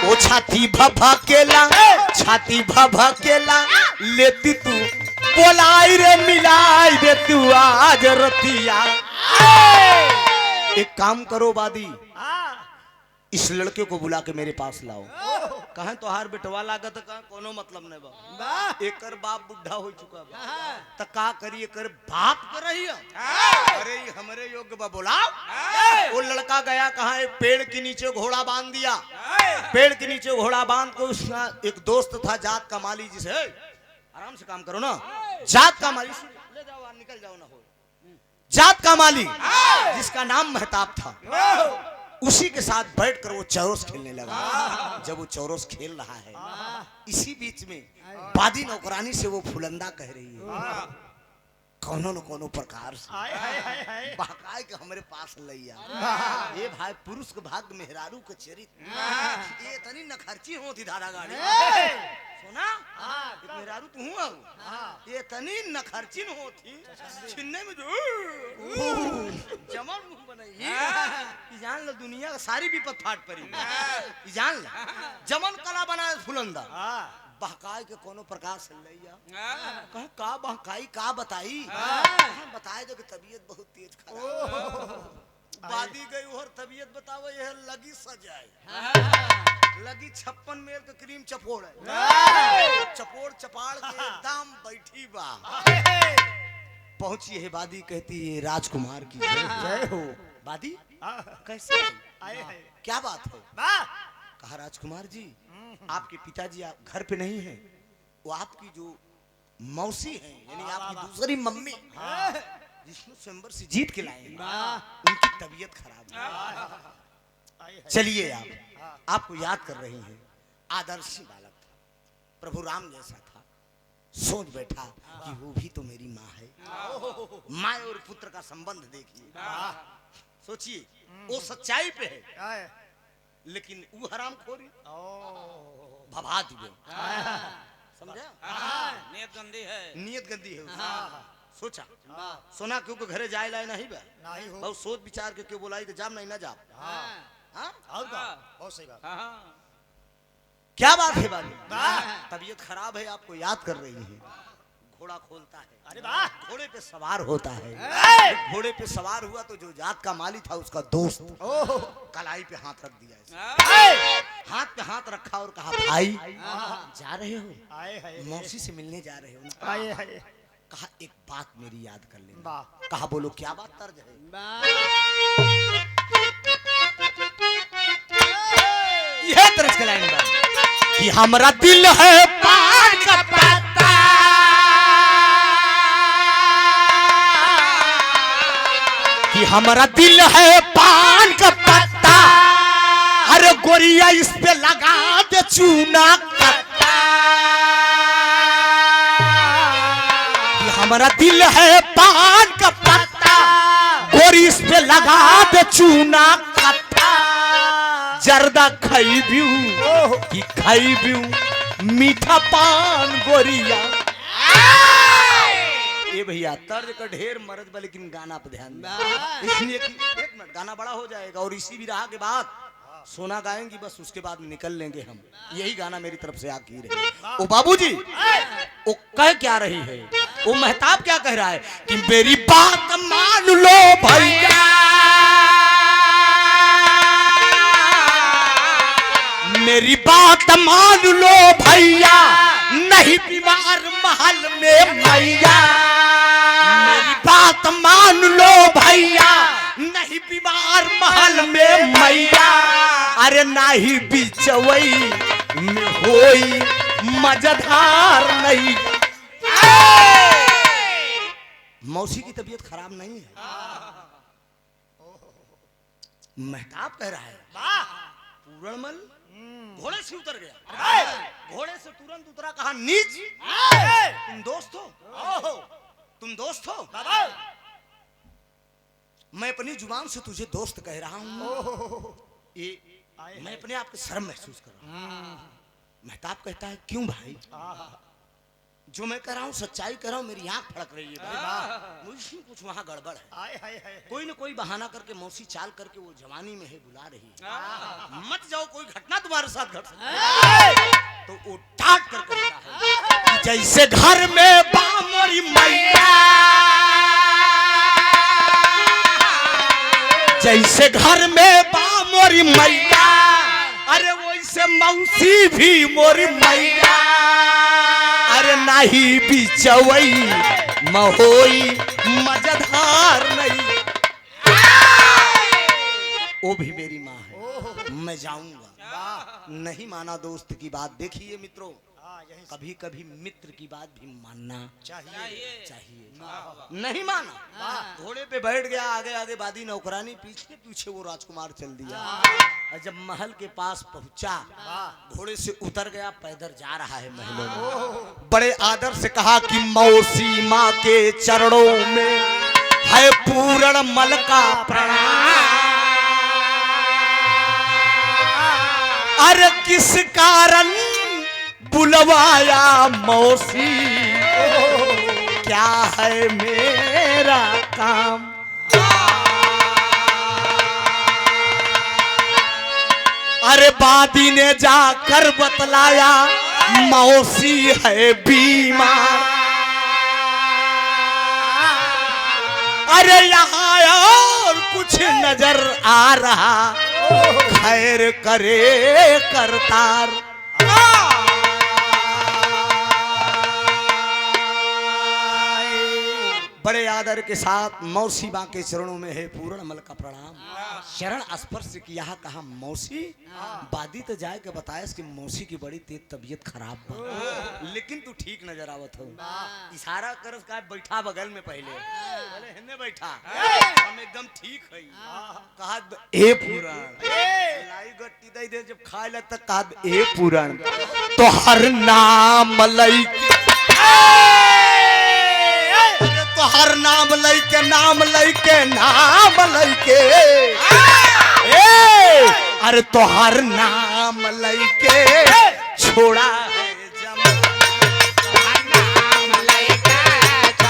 ओ छाती भभा केला, छाती भभा केला, लेती तू बोलाई रे मिलाई दे तू आज रतिया। एक काम करो बादी, इस लड़के को बुला के मेरे पास लाओ। कहें तो हार बेटवा लागत का कोनो मतलब नहीं बा, एकर बाप बुढ़ा हो चुका बा, त का करिए कर बाप कर रही है। अरे हमरे योग्य बा, बुलाओ। वो लड़का गया कहा, एक पेड़ के नीचे घोड़ा बांध दिया, पेड़ के नीचे घोड़ा बांध को उसका एक दोस्त था जात का माली, जिसे आराम से काम करो ना, जात का माली, ले जाओ निकल जाओ ना हो, जात का माली जिसका नाम महताब था, उसी के साथ बैठकर वो चौरस खेलने लगा। जब वो चौरस खेल रहा है, इसी बीच में बादी नौकरानी से वो फुलंदा कह रही है, कोनो न कोनो प्रकार से बहकाए के हमारे पास लैया। ये भाई पुरुष के भाग मेहरारू के चरित्र ये तनी न खर्ची होती धारा गाड़ी सुना, मेहरारू तू हूँ ये तनी न खर्ची होती छिन्ने में जो जमन मुंह बनाई, जान लो दुनिया का सारी विपत फाट पड़ी, जान लो जमन कला बनाए फुलंदा बहकाई के कोनो प्रकार से लैया। कहा का बहकाई का बताई, बताए जो कि तबीयत बहुत तेज खराब, बादी गई और तबीयत बताओ यह लगी सजाए, लगी 56 मेल के क्रीम चपोड़ है, चपोड़ चपाड़ के एकदम बैठी बा। पहुंची है बादी, कहती है राजकुमार की जय हो। बादी कैसे क्या बात है? कहा राजकुमार जी आपके पिताजी आप घर पे नहीं हैं। वो आपकी जो मौसी है यानी आपकी दूसरी मम्मी जिसने स्वयंवर से जीत के लाए हैं, उनकी तबीयत खराब है। चलिए आपको याद कर रही हैं। आदर्शी बालक था, प्रभु राम जैसा था। सोच बैठा कि वो भी तो मेरी माँ है। माँ और पुत्र का संबंध देखिए, सोचिए वो सच्चाई पे है लेकिन वो हराम खोरी भभा दिए। समझा? नियत गंदी है, नियत गंदी है उसकी। सोचा सोना क्योंकि घरे जाए लाए नहीं बा, बहुत सोच विचार के क्यों बोलाई तो जाम नहीं ना जाम। बहुत सही बात। क्या बात है बाली? तबीयत खराब है, आपको याद कर रही है। घोड़ा खोलता है, अरे वाह, घोड़े पे सवार होता है। घोड़े पे सवार हुआ तो जो जात का माली था उसका दोस्त कलाई पे हाथ रख दिया। हाथ पे हाथ रखा और कहा भाई जा रहे हो, मौसी से मिलने जा रहे हो ना? कहा एक बात मेरी याद कर लेना। कहा बोलो क्या बात? तर्ज है यह तर्ज का लाइन कि हमारा दिल है पान का पत्ता, कि हमारा दिल है पान का पत्ता, अरे गोरिया इस पे लगा दे चूना कत्ता। हमारा दिल है पान का पत्ता, गोरी इस पे लगा दे चूना कत्ता। जर्दा खाई बिऊ कि खाई बिऊ मीठा पान गोरिया। ये भैया तर्ज का ढेर मर्द बा लेकिन गाना पे ध्यान दे, इसलिए कि एक मिनट गाना बड़ा हो जाएगा और इसी भी रहा के बाद सोना गाएंगी, बस उसके बाद निकल लेंगे हम। यही गाना मेरी तरफ से आखिर है। ओ बाबूजी वो कह क्या रही है, वो महताब क्या कह रहा है कि मेरी बात मान लो भैया, मेरी बात मान लो भैया, नहीं बीमार महल में मैया। मेरी बात मान लो भैया, नहीं बीमार महल में मैया। अरे नाही बिचवई में होई मजेदार नहीं। मौसी की तबीयत खराब नहीं है। महताब कह रहा है पूरणमल घोड़े से उतर गया। घोड़े से तुरंत उतरा, कहा नीच तुम दोस्त हो, तुम दोस्त हो। मैं अपनी जुबान से तुझे दोस्त कह रहा हूं, ये मैं अपने आप को शर्म महसूस कर रहा हूं। महताब कहता है क्यों भाई? जो मैं कह रहा हूँ सच्चाई कह रहा हूँ, मेरी आंख फड़क रही है भाई, मुझे कुछ वहाँ गड़बड़ है। कोई न कोई बहाना करके मौसी चाल करके वो जवानी में है बुला रही है। मत जाओ, कोई घटना तुम्हारे साथ घट सकती है। तो वो डांट कर कहता है जैसे घर में बामोरी मैया, जैसे घर में बामोरी मैया, अरे वैसे मौसी भी मोरी मैया। अरे नहीं बिचवई महोई मजेदार नहीं। वो भी मेरी माँ है, मैं जाऊंगा। नहीं माना दोस्त की बात। देखिए मित्रों, कभी कभी मित्र की बात भी मानना चाहिए। नहीं माना, घोड़े पे बैठ गया, आगे आगे बादी नौकरानी, पीछे पीछे वो राजकुमार चल दिया। और जब महल के पास पहुंचा, घोड़े से उतर गया, पैदल जा रहा है महलों में। बड़े आदर से कहा कि मौसी माँ के चरणों में है पूर्ण मल का प्रणाम। अरे किस कारण बुलवाया मौसी, क्या है मेरा काम। अरे बादी ने जाकर बतलाया मौसी है बीमार। अरे यहाँ और कुछ नजर आ रहा, खैर करे करतार। बड़े आदर के साथ मौसी माँ के चरणों में है पूर्ण मल का प्रणाम। शरण स्पर्श किया, कहा मौसी। बादी तो जाए के बताया कि मौसी की बड़ी तेज तबीयत खराब बा, लेकिन तू ठीक नजर आवत हो। इशारा कर का बैठा बगल में, पहले हिन्ने बैठा, हम एकदम ठीक है। कहा ए पुराण लाई गट्टी दे दे, जब खाए लग तक कहा ए पुराण तो हर नाम लई, तो हर नाम लैके नाम लैके नाम लैके, अरे तो हर नाम लैके छोड़ा है जमाना,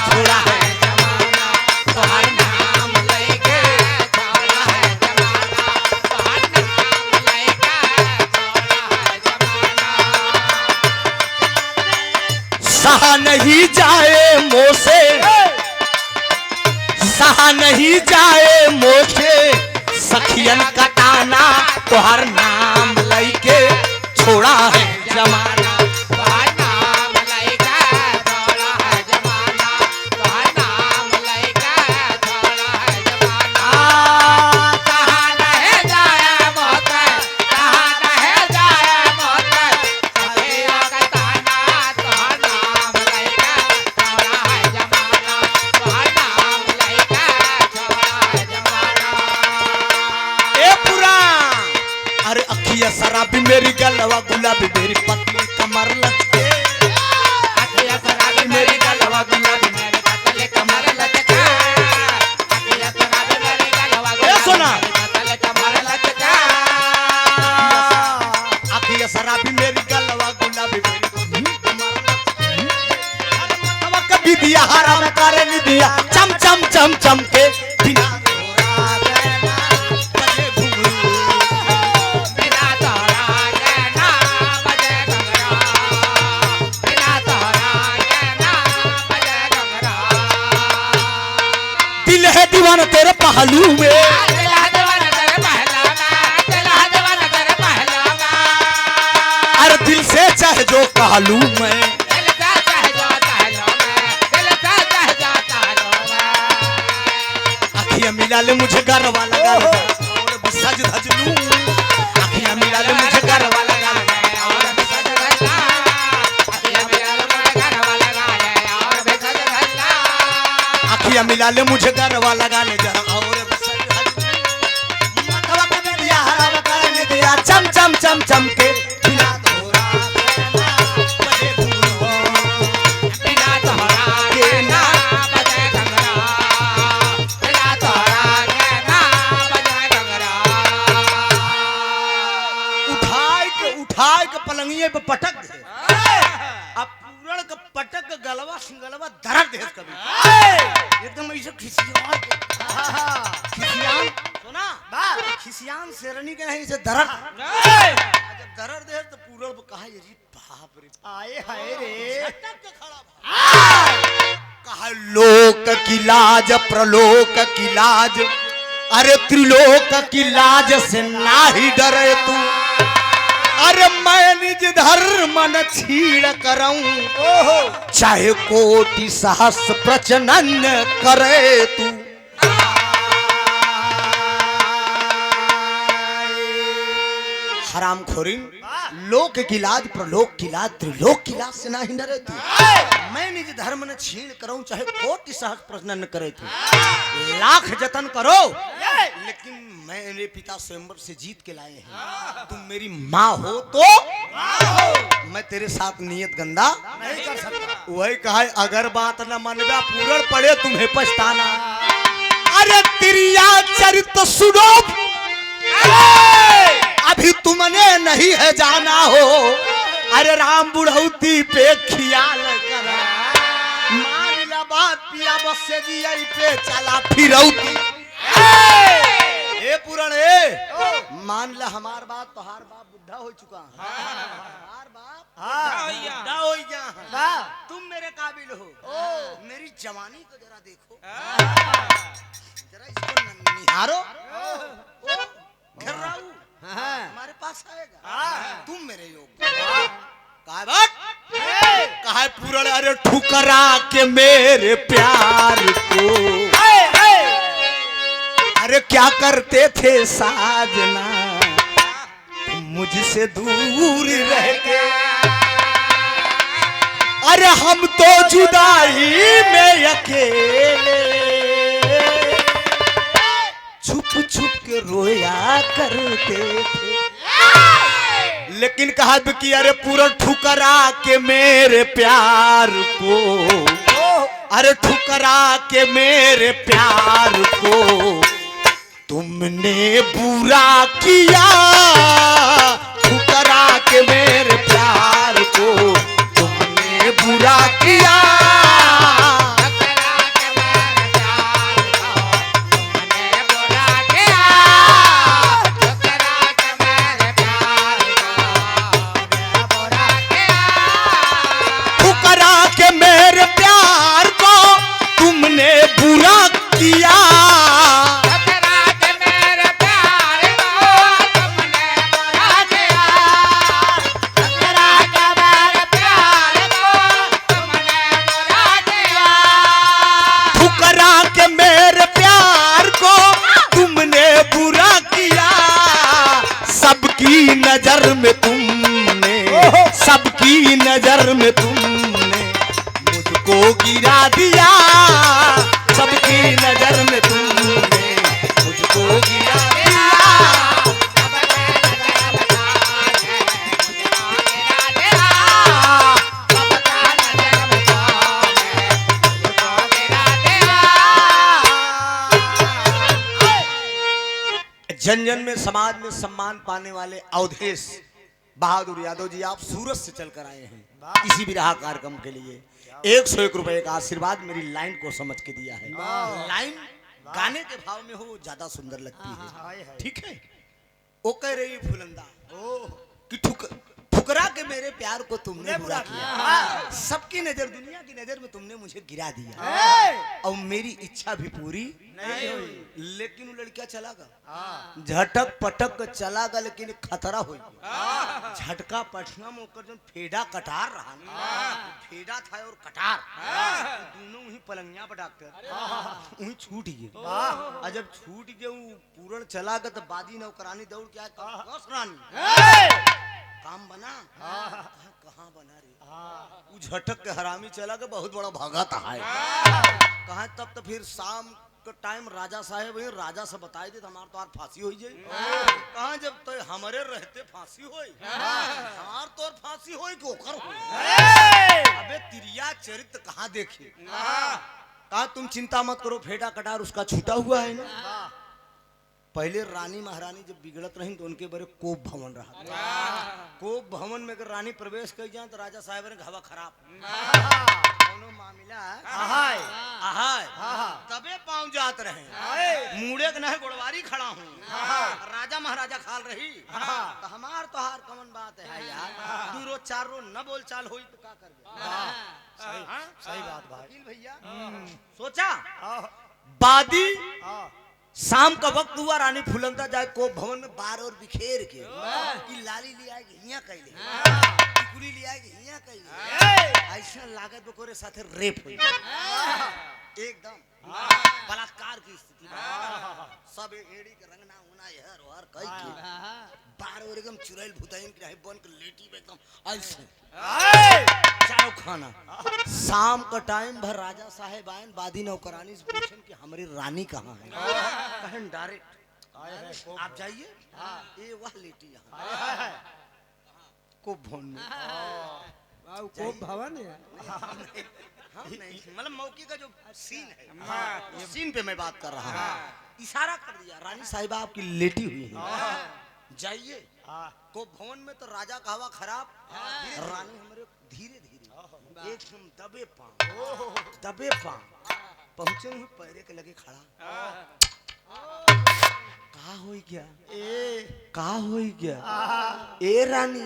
छोड़ा है जमाना, तो हर नाम लैके छोड़ा है जमाना, तो हर नाम लैके छोड़ा है जमाना। सहा नहीं जाए मोसे, सहा नहीं जाए मोसे सखियन का ताना, तो हर नाम लैके छोड़ा है जमाना, तो हर नाम लैके छोड़ा है जमाना, तो हर नाम लैके छोड़ा है जमाना। कहाँ नहीं जाए मोसे, कहाँ नहीं जाए मोसे सखियन का ताना, तो हर नाम लैके छोड़ा है जमाना, तो हर नाम लैके छोड़ा है जमाना। ए पुराण अरे अखिया शराबी मेरी गलवा गुलाबी मेरी पतली कमर लचके, अखिया शराबी मेरी गलवा गुलाबी मेरी पतली कमर लचके, अखिया शराबी मेरी गलवा गुलाबी मेरी पतली कमर लचके, अखिया शराबी मेरी गलवा गुलाबी मेरी पतली कमर लचके। अब कभी दिया हराम करे नहीं दिया, चम चम चम चम के बिना दीवाना तेरे पहलू में, अरे दिल से चाहे जो कहलू में, अखियां मिला ले मुझे घर वाला और सज धज लूं, अखियां मिला ले मुझे घर वाला और सज धज लूं, अखियां मिला ले मुझे घर वाला और सज धज लूं, अखियां मिला ले मुझे घर वाला गाने जरा और मतवा के दिया हराम कर दिया, चम चम चम चम के बिना तोरा बजे घुंघरू, बिना तोरा के ना बजे घुंघरू, बिना तोरा के ना बजे घुंघरू। उठाए के पलंगिए पे पटक दे, अब पूरण के पटक के गलवा सिंगलवा दरद दे कभी एकदम ऐसे खिसियान, खिसियान सुना खिसियान शेरनी के नहीं से दरद, जब दरद दे तो पूरब कहा ये बाप रे आए हाय रे के खड़ा कहा लोक की लाज प्रलोक की लाज, अरे त्रिलोक की लाज से ना ही डरे तू, अरे मैं निज धर्म न छीड़ करऊं, चाहे कोटि सहस्र प्रचनन करे तू। हराम खोरी लोक की लाज प्रलोक की लाज त्रिलोक की लाज से ना ही डरे तू, मैं निज धर्म न छीण करूं चाहे कोटि सहस्र प्रचनन करे तू, लाख जतन करो लेकिन मेरे पिता स्वयंवर से जीत के लाए हैं, तुम मेरी माँ हो तो मैं तेरे साथ नियत गंदा नहीं कर सकता। वही कहा अगर बात न मनवा पूरण पड़े तुम्हें पछताना, अरे तिरिया चरित सुनो अभी तुमने नहीं है जाना हो, अरे राम बुढ़ौती पे खियाल करा, मान ला बात पिया बस से जी पे चला फिरौती। ए पुराण मान ला हमार बाप तो हार बाप बुढ़ा हो चुका है, हमार बाप बुढ़ा हो गया है, तुम मेरे काबिल हो, मेरी जवानी को जरा देखो, जरा इसको निहारो, घर्राऊ हमारे पास आएगा, तुम मेरे योग्य। कहा बात कहा पूरा अरे ठुकरा के मेरे प्यार को अरे क्या करते थे साजना मुझसे दूर रह के अरे हम तो जुदाई में अकेले छुप छुप के रोया करते थे लेकिन कहा कि अरे पूरा ठुकरा के मेरे प्यार को अरे ठुकरा के मेरे प्यार को तुमने बुरा किया ठुकरा के मेरे प्यार को तुमने बुरा किया ठुकरा के मेरे प्यार को तुमने बुरा किया नजर में तुमने सबकी नजर में तुमने मुझको गिरा दिया सबकी नजर में तुमने मुझको गिरा दिया जन जन में समाज में सम्मान पाने वाले अवधेश बहादुर यादव जी आप सूरत से चलकर आए हैं इसी विराह कार्यक्रम के लिए 101 रुपए का आशीर्वाद मेरी लाइन को समझ के दिया है लाइन गाने के भाव में हो ज्यादा सुंदर लगती है ठीक है वो कह रही फुलंदा कि ठुकरा के मेरे प्यार को तुमने बुरा किया सबकी नजर दुनिया की नजर में तुमने मुझे गिरा दिया और मेरी इच्छा भी पूरी नहीं हुई लेकिन वो लड़का चला गया झटक पटक चला गया लेकिन खतरा हुई झटका पटना में होकर जो फेडा कटार रहा फेडा था और कटार दोनों ही पलंगिया पर डॉक्टर वही छूट गए जब छूट गए पूरण चला गया तो बाजी नौकरानी दौड़ क्या रानी काम बना कहाँ बना रे झटक के हरामी चला गया बहुत बड़ा भागा था कहा तब तो फिर शाम का टाइम राजा साहेब राजा से बताए दे हमार तो फांसी हो जाए कहा जब तो हमारे रहते फांसी हो हमार तो फांसी हो कि ओकर अबे तिरिया चरित्र कहाँ देखे कहा तुम चिंता मत करो फेडा कटार उसका छूटा हुआ है ना पहले रानी महारानी जब बिगड़त रही तो उनके बड़े कोप भवन रहा कोप भवन में अगर रानी प्रवेश कर जाए तो राजा साहब ने हवा खराब मामला आहाय आहाय तबे पाँव जात रहे मुड़े के नहीं गोड़वारी खड़ा हूँ राजा महाराजा खाल रही तो हमार तो हार कमन बात है यार 2 रोज 4 रोज न बोल चाल हुई तो क्या कर सही बात भाई भैया सोचा बादी शाम का वक्त हुआ रानी फुलंदा जाए को भवन में बार और बिखेर के कि लाली लिया हिया कैले टिकुली लिया हिया कैले ऐसा लागत बकोरे साथे रेप हुई एकदम बलात्कार की स्थिति सब एड़ी के रंगना होना यार और कई के बार और एकदम चुड़ैल भुतैन की रही बन के लेटी में एकदम ऐसे चाव खाना शाम का टाइम भर राजा साहेब आए बादी नौकरानी से पूछन कि हमारी रानी कहाँ है कहन डायरेक्ट आप जाइए ये वह लेटी यहाँ को भवन में को भवन है मतलब मौके का जो सीन है सीन पे मैं बात कर रहा हूँ इशारा कर दिया रानी साहिबा आपकी लेटी हुई है जाइए को भवन में तो राजा का हवा खराब रानी हमारे धीरे धीरे एकदम दबे पांव पहुंचे हुए पैरे के लगे खड़ा कहा हो गया कहा हो गया ए रानी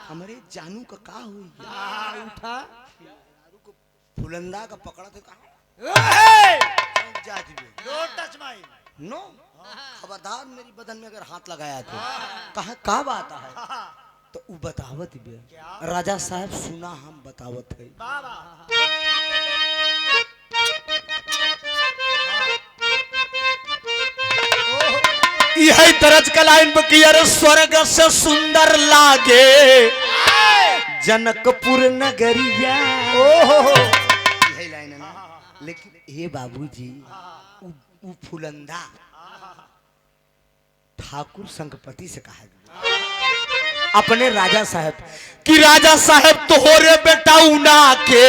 हमारे जानू का कहा हो गया उठा फुलंदा का पकड़ा थे कहा नो खबरदार मेरी बदन में अगर हाथ लगाया तो कहा का बात है तो उ बतावत बे राजा साहब सुना हम बतावत है यही तरज का लाइन बकी अरे स्वर्ग से सुंदर लागे जनकपुर नगरिया यही लाइन है ना लेकिन हे बाबूजी उ फुलंदा ठाकुर संगपति से कहा गया अपने राजा साहब कि राजा साहब तोहरे बेटा उना के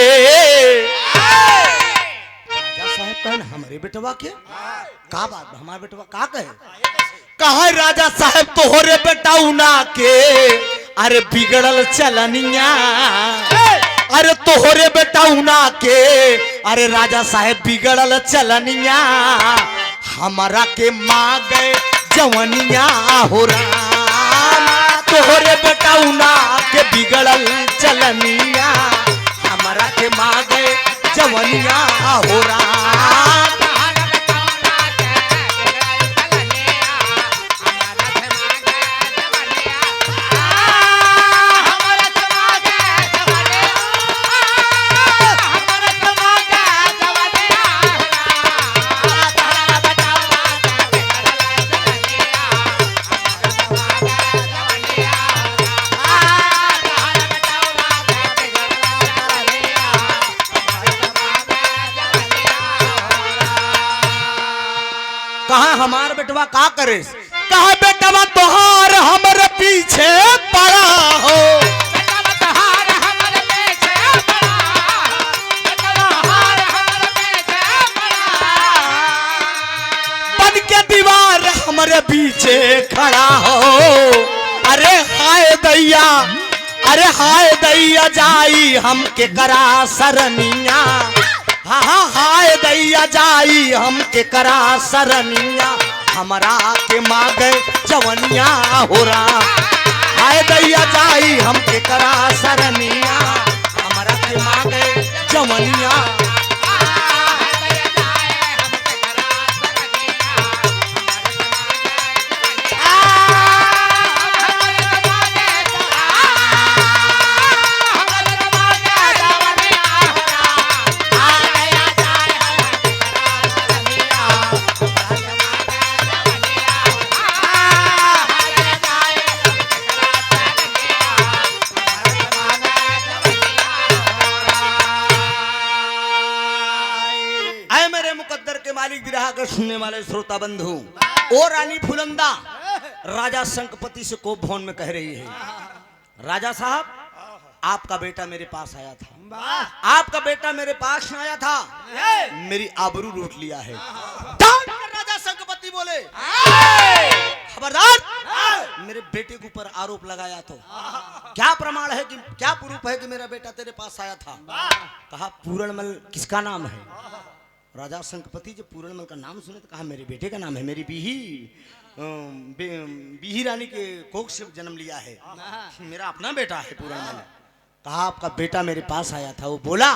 राजा साहब कहे हमारे बेटवा के का बात हमारे बेटवा का कहे कहा राजा साहब तोहरे बेटा उना के अरे बिगड़ल चलनिया अरे तोहरे बेटा उना के अरे राजा साहब बिगड़ल चलनिया हमारा के माँ गए जवनिया हो राम तोहरे बेटा उना के बिगड़ल चलनिया हमारा के माँ गए जवनिया हो राम कहा हमार बेटवा का करे कहा बेटवा तोहार हमरे पीछे पड़ा हो बन के दीवार हमरे पीछे खड़ा हो अरे हाय दैया जाई हमके करा सरनिया हाँ हाय दैया जाई हमके करा सरनिया हमारा के मांगे जवनिया हो रहा हाय दैया जाई हमके करा सरनिया हमारा के मांगे जवनिया सुनने वाले श्रोता बंधु और रानी फुलंदा राजा संकपति से कोप भवन में कह रही है राजा साहब आपका बेटा मेरे पास आया था आपका बेटा मेरे पास आया था मेरी आबरू लूट लिया है राजा संकपति बोले खबरदार मेरे बेटे के ऊपर आरोप लगाया तो क्या प्रमाण है कि क्या प्रूफ है कि मेरा बेटा तेरे पास आया था कहा पूरणमल किसका नाम है राजा संकपति जब पूरणमल का नाम सुने तो कहा मेरे बेटे का नाम है मेरी बीही रानी के कोख से जन्म लिया है मेरा अपना बेटा है पूरणमल कहा आपका बेटा मेरे पास आया था वो बोला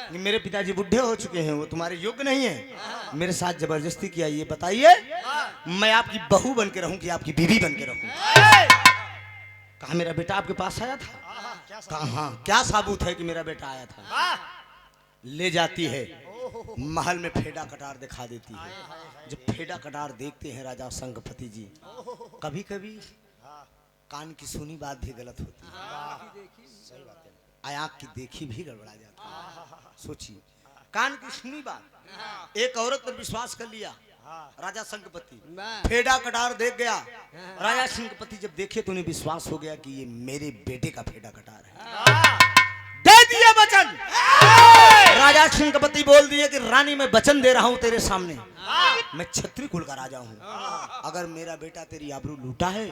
कि मेरे पिताजी बुढ़े हो चुके हैं वो तुम्हारे योग्य नहीं है मेरे साथ जबरदस्ती किया ये बताइए मैं आपकी बहू बन के रहूं कि आपकी बीवी बन के रहूं कहा मेरा बेटा आपके पास आया था कहा हाँ क्या साबुत है कि मेरा बेटा आया था ले जाती है महल में फेडा कटार दिखा देती है जब फेडा कटार देखते हैं राजा संकपति जी कभी कभी कान की सुनी बात भी गलत होती है आँख की देखी भी गड़बड़ा जाती है सोचिए कान की सुनी बात एक औरत पर विश्वास कर लिया राजा संकपति फेडा कटार देख गया राजा संकपति जब देखे तो उन्हें विश्वास हो गया कि ये मेरे बेटे का फेडा कटार है दे दिया वचन राजा संकपति बोल दिए कि रानी मैं वचन दे रहा हूं तेरे सामने मैं क्षत्रिय कुल का राजा हूं अगर मेरा बेटा तेरी आबरू लूटा है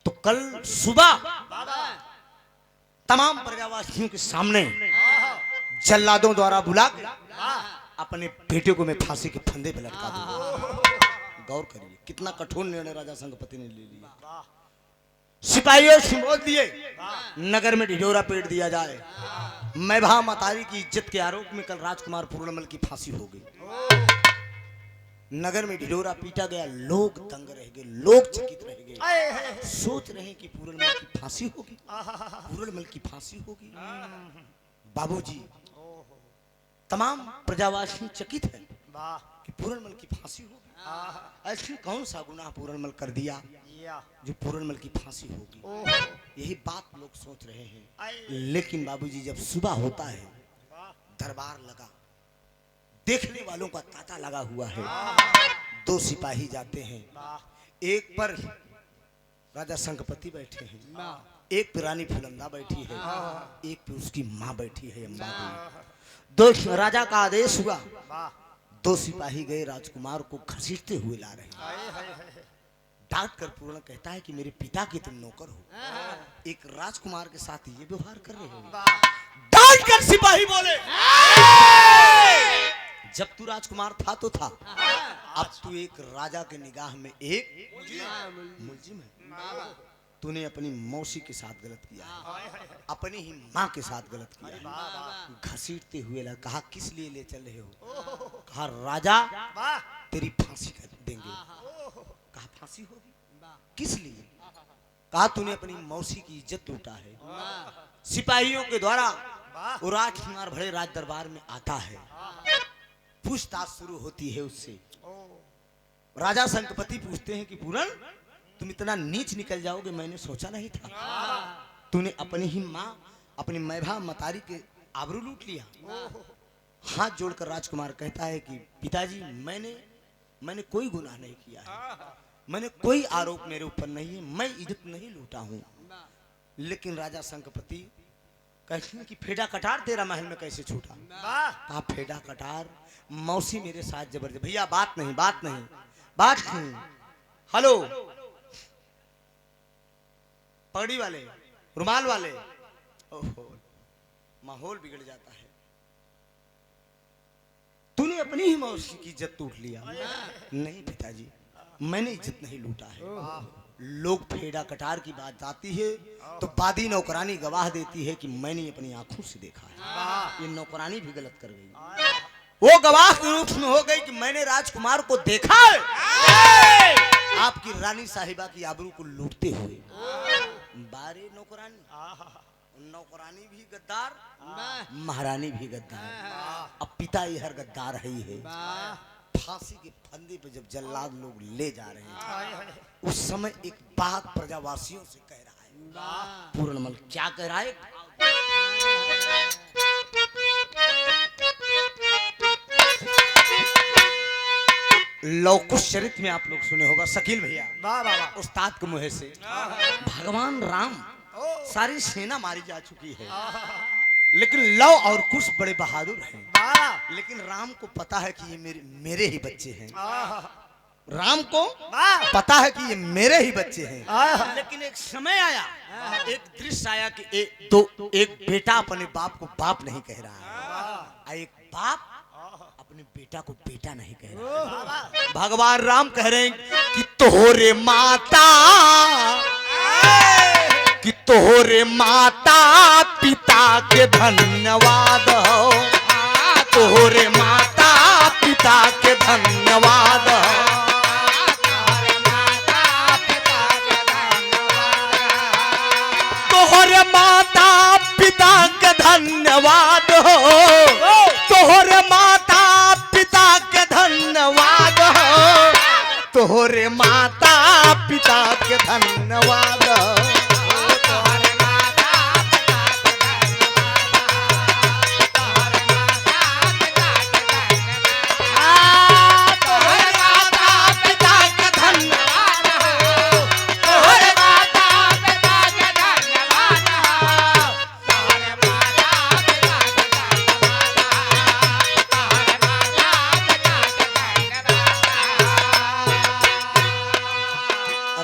तो कल सुबह तमाम प्रजावासियों के सामने जल्लादों द्वारा बुला अपने बेटे को मैं फांसी के फंदे पे लटका दूंगा गौर करिए कितना कठोर निर्णय राजा संकपति ने ले लिया सिपाहियों से बोल दिए नगर में ढिढोरा पेट दिया जाए मैं भा मतारी की इज्जत के आरोप में कल राजकुमार पूर्णमल की फांसी हो गई नगर में ढिढोरा पीटा गया, लोग दंग रह गए, लोग चकित रह गए, सोच रहे हैं कि पूरनमल की फांसी होगी, पूरनमल की फांसी होगी। बाबूजी तमाम प्रजावासी चकित है कि पूरनमल की फांसी होगी। ऐसी कौन सा गुनाह पूरनमल कर दिया जो पूरनमल की फांसी होगी, यही बात लोग सोच रहे हैं। लेकिन बाबूजी जब सुबह होता है, दरबार लगा, देखने वालों का तांता लगा हुआ है। दो सिपाही जाते हैं, एक पर राजा शंखपति बैठे हैं, एक पे रानी फुलंदा बैठी है, एक पे उसकी माँ बैठी है अम्बा देवी। दो राजा का आदेश हुआ, दो सिपाही गए, राजकुमार को घसीटते हुए ला रहे हैं। डांट कर पूर्ण कहता है कि मेरे पिता के तुम नौकर हो, एक राजकुमार के साथ ये व्यवहार कर रहे हो। डांट कर सिपाही बोले, जब तू राजकुमार था तो था, अब तू एक राजा के निगाह में एक मुलजिम है। तूने अपनी मौसी के साथ गलत किया है, अपनी ही माँ के साथ गलत किया है। घसीटते हुए लगा, कहा किस लिए ले चल रहे हो? कहा राजा तेरी फांसी कर देंगे। कहा फांसी होगी, किस लिए? कहा तूने अपनी मौसी की इज्जत लूटा है। सिपाहियों के द्वारा वो राजकुमार बड़े राज दरबार में आता है, पूछताछ शुरू होती है उससे। राजा शंखपति पूछते हैं कि पूरन तुम इतना नीच निकल जाओगे, मैंने सोचा नहीं था। तूने अपनी ही माँ, अपनी मैभा मतारी के आबरू लूट लिया। हाथ जोड़कर राजकुमार कहता है कि पिताजी मैंने कोई गुनाह नहीं किया है, मैंने कोई आरोप मेरे ऊपर नहीं है, मैं इज्जत नहीं लूटा हूँ। लेकिन राजा शंखपति कहते हैं कि फेडा कटार तेरा महल में कैसे छूटा? कहा फेडा कटार मौसी मेरे साथ जबरदस्त। भैया बात नहीं। हेलो पगड़ी वाले, रुमाल वाले, ओहो माहौल बिगड़ जाता है। तूने अपनी ही मौसी की इज्जत लूट लिया। नहीं पिताजी, मैंने इज्जत नहीं लूटा है। लोग फेडा कटार की बात आती है तो बादी नौकरानी गवाह देती है कि मैंने अपनी आंखों से देखा है। ये नौकरानी भी गलत कर गई, वो गवाह के रूप में हो गई कि मैंने राजकुमार को देखा है आपकी रानी साहिबा की आबरू को लूटते हुए। बारे नौकरानी भी गद्दार, महारानी भी गद्दार। अब पिता ये हर गद्दार ही है। फांसी के फंदे पे जब जल्लाद लोग ले जा रहे हैं, उस समय एक बात प्रजावासियों से कह रहा है। पूरनमल क्या कह रहा है? लौकुश चरित्र में आप लोग सुने होगा, शकील भैया उस्ताद के मुँह से। भगवान राम सारी सेना मारी जा चुकी है, लेकिन लव और कुश बड़े बहादुर हैं। लेकिन राम को पता है कि ये मेरे ही बच्चे हैं। राम को पता है कि ये मेरे ही बच्चे हैं। लेकिन एक समय आया, एक दृश्य आया कि एक बेटा अपने बाप को बाप नहीं कह रहा है, एक बाप अपने बेटा को बेटा नहीं कह रहा। भगवान राम कह रहे हैं कि तोहरे माता पिता के धन्यवाद हो, तोहरे माता पिता के धन्यवाद हो। तोहरे माता पिता के धन्यवाद हो, तोहरे माता पिता के धन्यवाद हो, तोहरे माता पिता के धन्यवाद हो।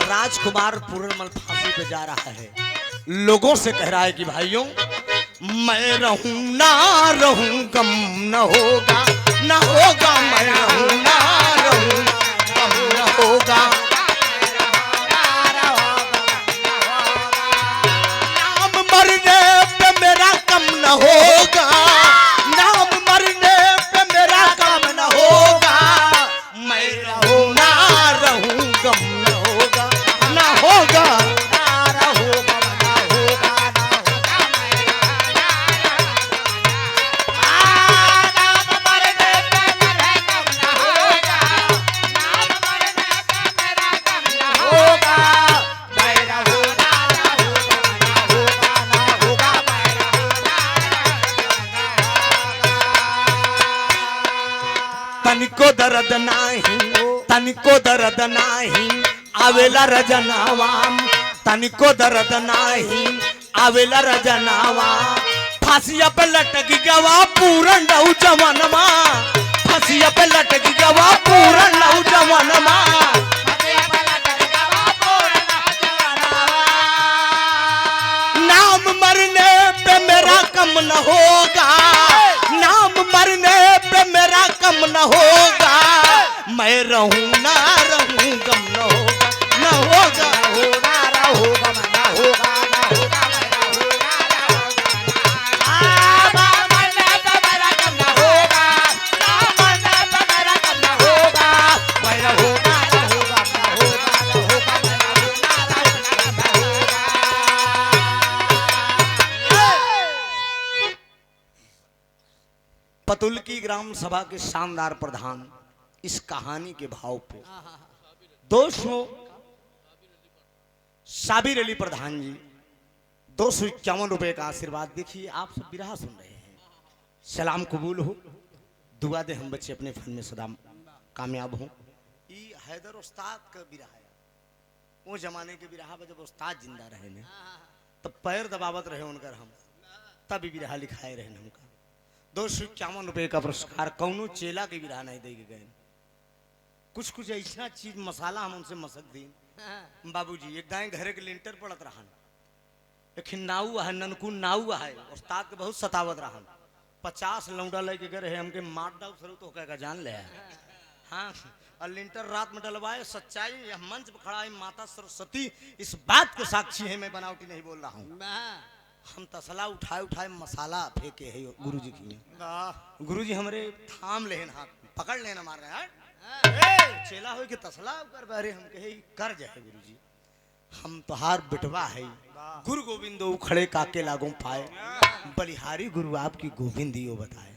राजकुमार पूरनमल फांसी पे जा रहा है, लोगों से कह रहा है कि भाइयों मैं रहूं ना रहूं गम न होगा, न होगा। मैं रहूं ना रहूं गम न होगा। नाम मरने पे मेरा कम न होगा, नाम मरने पे मेरा कम न होगा। मैं तनिको दर्द नाही, तनिको दर्द नाही आवेला रजनावा, तनिको दर्द नाही आवेला रजनावा। फांसिया पे लटक गवा पूरा नौजवानमा, फांसिया पे लटक गवा पूरा नौजवानमा। नाम मरने पे मेरा कम न होगा, नाम मरने पे मेरा कम न होगा। मैं रहूं ना रहूं गम न होगा, न होगा होगा ना होगा ना होगा ना होगा पतुल की ग्राम सभा के शानदार प्रधान इस कहानी के भाव पे दोस्तों साबिर अली प्रधान जी 251 रुपए का आशीर्वाद। देखिए आप सब बिरहा सुन रहे हैं, सलाम कबूल हो, दुआ दे हम बच्चे अपने फन में सदा कामयाब हों। ये हैदर उस्ताद का बिरहा है, वो जमाने के बिरहा में जब उस्ताद जिंदा रहे ने तब पैर दबावत रहे उनकर, हम तब बिरहा लिखाए रहे हमका। 251 रुपए का पुरस्कार कौनो चेला के बिरहा नहीं दे गए। कुछ कुछ ऐसा चीज मसाला हम उनसे मसक दी। बाबूजी एक दाएं घर के लिंटर पड़त रहन, एक नाऊ है ननकू नाऊ है, उस्ताद के बहुत सतावत रहन। 50 लौंडा लेके गए है, हमके मार डाउ सरू तो कहेगा जान ले। हाँ और लिंटर रात में डलवाए, सच्चाई यह मंच पर खड़ा है माता सरस्वती इस बात के साक्षी है, मैं बनावटी नहीं बोल रहा हूँ। हम तसला उठाए उठाए मसाला फेंके है गुरुजी की, गुरुजी हमारे थाम लेन हाथ पकड़ लेना मार रहे हैं चेला हो के तसला कर बारे हम कहे कर जाए गुरुजी, हम तोहार बिटवा है गुरु गोविंद खड़े काके लागों पाए, बलिहारी गुरु आपकी गोविंद यो बताए।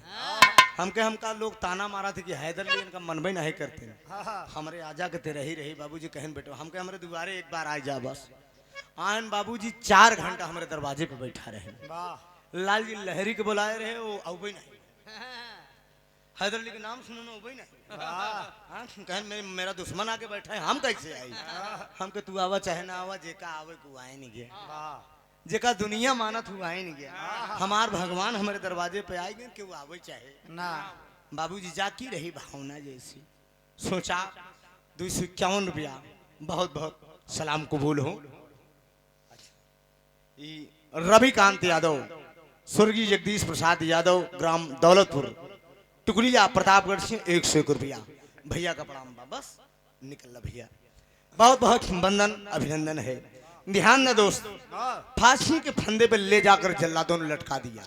हमका लोग ताना मारा थे कि हैदर लिए इनका मनबे नहीं करते, हमारे आजा के ते रही रही बाबूजी कहन बेटो हमके हमारे दुआरे एक बार आ जा बस। आन बाबूजी 4 घंटा हमारे दरवाजे पे बैठा रहे। लाल जी लहरी के बुलाए रहे, वो अवबे नहीं, हैदर अली के नाम सुनो अवबे नहीं। कहन मेरा दुश्मन आके बैठा है, हम कैसे आई? हमके तू आवा चाहे ना आवा, जेका आवे को आए नहीं गया, जेका दुनिया मानत हुआ ही नहीं गया। हमार भगवान हमारे दरवाजे पे आए गए कि वो आवे चाहे ना। बाबूजी जाकी रही भावना जैसी, सोचा 251 रुपया बहुत बहुत सलाम कबूल हो। रविकांत यादव, स्वर्गीय जगदीश प्रसाद यादव, ग्राम दौलतपुर, टुकड़िया, प्रतापगढ़ से 101 रुपया भैया का प्रणाम बा, बस निकल भैया, बहुत बहुत वंदन अभिनंदन है। ध्यान न दोस्त, फांसी के फंदे पे ले जाकर जल्लादों ने लटका दिया।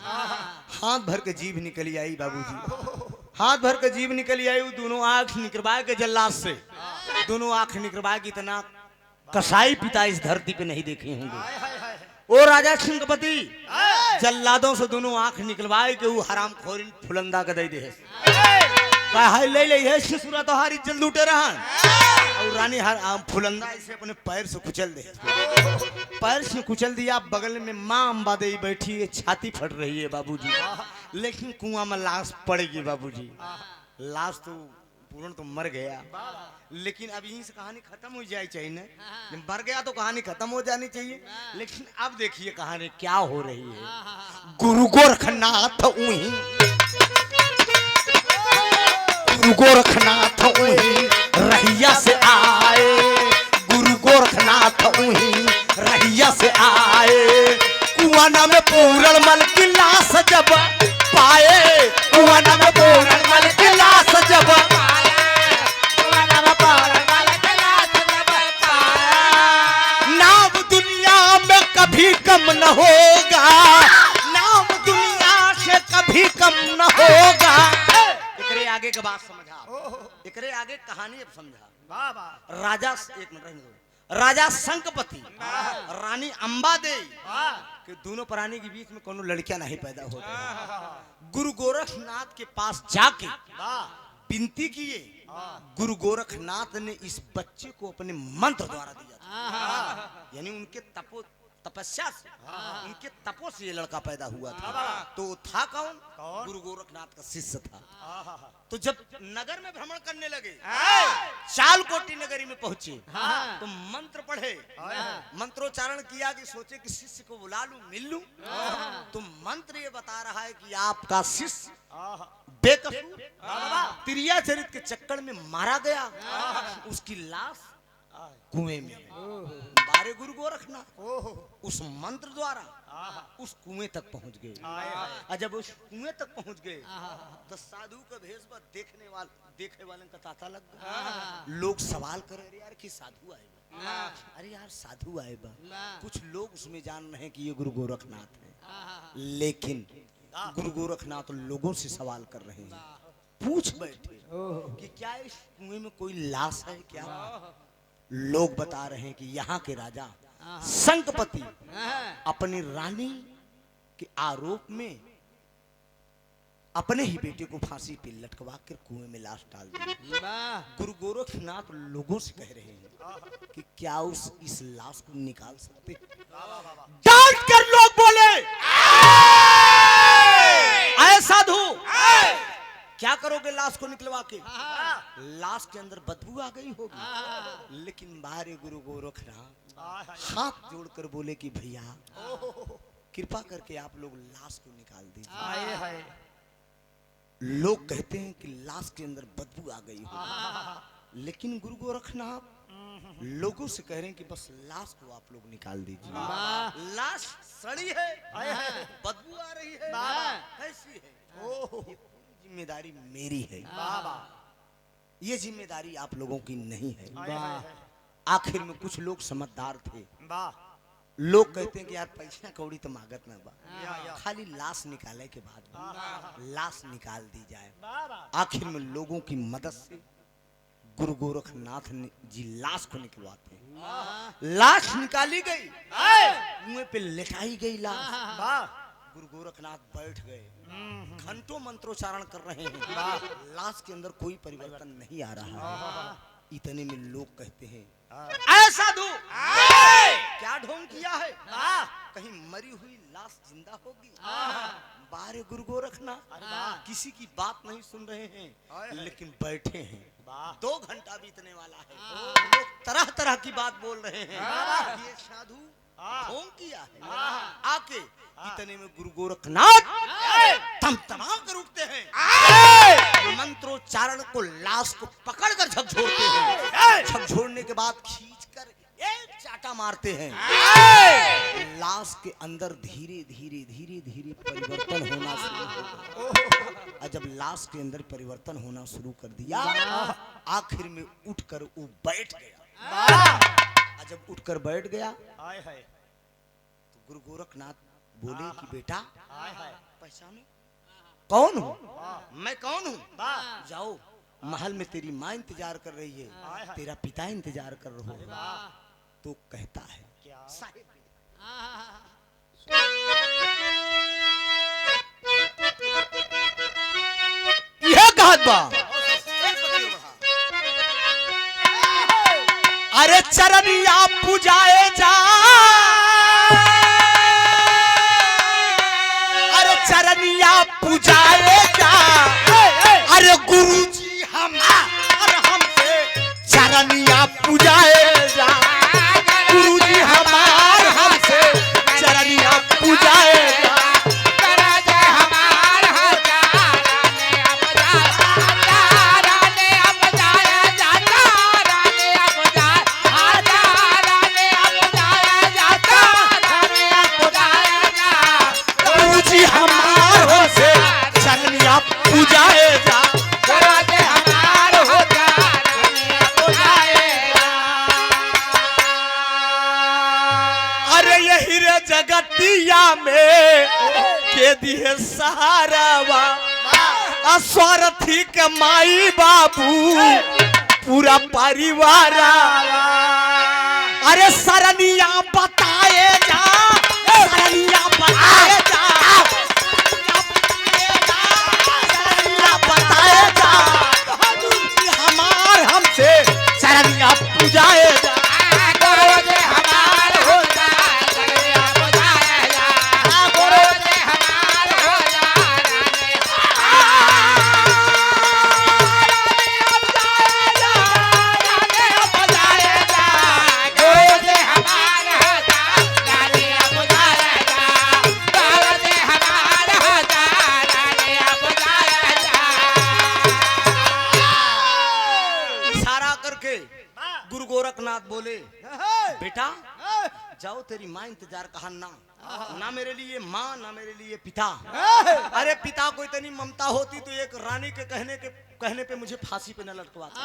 हाथ भर के जीभ निकली आई बाबूजी, हाथ भर के जीभ निकली आई, दोनों आंख निकलवाए के जल्लाद से, दोनों आंख निकलवाए के इतना कसाई पिता इस धरती पे नहीं देखे होंगे। ओ राजा सिंहपति जल्लादों से दोनों आंख निकलवाए के वो हराम खोरी फुलंदा का दे दे है, ले ले है ससुरा तो हारी जल लूटे रहन, और रानी हर फुलंदा इसे अपने पैर से कुचल दे, पैर से कुचल दिया। बगल में माँ अम्बा देवी बैठी है, छाती फट रही है बाबूजी, लेकिन कुआं में लाश पड़ेगी बाबूजी। लाश तो पूर्ण तो मर गया, लेकिन अब यहीं से कहानी खत्म हो जाए चाहिए ना, मर गया तो कहानी खत्म हो जानी चाहिए। लेकिन अब देखिए कहानी क्या हो रही है। गुरु गोरखनाथ उही, गुरु गोरखनाथ उही रहिया से आए, गुरु गोरखनाथ उही रहिया से आए। कुआना में पूरण मल की लाश जब पाए, कुआना में पूरण मल की लाश जब कभी कम न होगा, नाम दुनिया से कभी कम न होगा। एकरे आगे के बात समझा, एकरे आगे कहानी अब समझा। राजा एक मिनट, राजा शंखपति रानी अम्बा देवी के दोनों प्राणी के बीच में कोनो लड़कियां नहीं पैदा होती। गुरु गोरखनाथ के पास जाके विनती किए, गुरु गोरखनाथ ने इस बच्चे को अपने मंत्र द्वारा दिया, यानी उनके तपो तपस्या से, उनके तपो से ये लड़का पैदा हुआ था। तो था कौन? गुरु गोरखनाथ का शिष्य था। तो जब नगर में भ्रमण करने लगे, चालकोटी नगरी में पहुंचे, तो मंत्र पढ़े, मंत्रोच्चारण किया कि सोचे कि शिष्य को बुला लूं, मिल लूं। तो मंत्र ये बता रहा है कि आपका शिष्य बेकसूर तिरिया चरित के चक्कर में मारा गया, उसकी लाश कुएं में है। बारे गुरु गोरखनाथ उस मंत्र द्वारा उस कुएं तक पहुंच गए। और जब उस कुएं तक पहुंच गए तो साधु का भेष पर देखे वाले का तांता लग गया। लोग सवाल कर रहे यार कि साधु आए बा, अरे यार साधु आए बा। कुछ लोग उसमें जान रहे हैं कि ये गुरु गोरखनाथ है, लेकिन गुरु गोरखनाथ लोगों से सवाल कर रहे हैं, पूछ बैठे कि क्या इस कुएं में कोई लाश है क्या? लोग बता रहे हैं कि यहाँ के राजा शंखपति अपनी रानी के आरोप में अपने ही बेटे को फांसी पे लटकवा कर कुएं में लाश डाल दी। गुरु गोरखनाथ लोगों से कह रहे हैं कि क्या इस लाश को निकाल सकते? डांट कर लोग बोले, आए साधु क्या करोगे लाश को निकलवा के? लाश के अंदर बदबू आ गई होगी। लेकिन बारे गुरु गोरखनाथ हाथ जोड़कर बोले कि भैया कृपा करके आप लोग लाश को निकाल दीजिए। लोग कहते हैं कि लाश के अंदर बदबू आ गई होगी, लेकिन गुरु गोरखनाथ लोगों से कह रहे हैं कि बस लाश को आप लोग निकाल दीजिए। लाश सड़ी है, बदबू आ रही है, कैसी है? जिम्मेदारी मेरी है, ये जिम्मेदारी आप लोगों की नहीं है। आखिर में कुछ लोग समझदार थे, लोग कहते हैं कि यार पैसा कौड़ी तो मांगत ना बा, खाली लाश निकाले के बाद लाश निकाल दी जाए। आखिर में लोगों की मदद से गुरु गोरखनाथ जी लाश को निकलवाते हैं। लाश निकाली गई, कुएं पे लेटाई गई लाश। गुरु गोरखनाथ बैठ गए, घंटों मंत्रोच्चारण कर रहे हैं, लाश के अंदर कोई परिवर्तन नहीं आ रहा है। इतने में लोग कहते हैं, ऐ साधु क्या ढोंग किया है? कहीं मरी हुई लाश जिंदा होगी? बारे गुरु गोरखनाथ किसी की बात नहीं सुन रहे हैं, लेकिन बैठे हैं। 2 घंटा बीतने वाला है, लोग तरह तरह की बात बोल रहे हैं। ये साधु ढोंग किया है। आके इतने में गुरु गोरखनाथ तमा कर उठते हैं, मंत्रोच्चारण को लाश को पकड़कर झकझोरते हैं। झकझोरने के बाद खींचकर एक चाटा मारते हैं। लाश के अंदर धीरे धीरे धीरे धीरे परिवर्तन होना शुरू हो गया। और जब लाश के अंदर परिवर्तन होना शुरू कर दिया, आखिर में उठकर वो बैठ गया। जब उठकर बैठ गया तो गुरु गोरखनाथ बोले कि बेटा पहचानो कौन हूँ? मैं कौन हूँ? जाओ महल में तेरी माँ इंतजार कर रही है, तेरा पिता इंतजार कर रहा है। तो कहता है साहिब यह कहत बा, अरे चरनिया पूजाए जा, अरे चरनिया पूजाए जा, अरे गुरु जी हमसे चरनिया पूजाए जा, गुरु जी हमार हमसे चरनिया पूजाए जा। जगतिया में के दिए सहारावा, स्वार्थी के माई बाबू पूरा परिवार। अरे सरनिया बताए जा, सरनिया बताए जा, सरनिया बताए जा, हमार हमसे सरनिया पूजाए जा। हमार होता बोले बेटा जाओ, तेरी माँ इंतजार कहा ना मेरे लिए माँ ना मेरे लिए पिता। अरे पिता को इतनी ममता होती तो एक रानी के कहने पे मुझे फांसी पे न लटकवाता।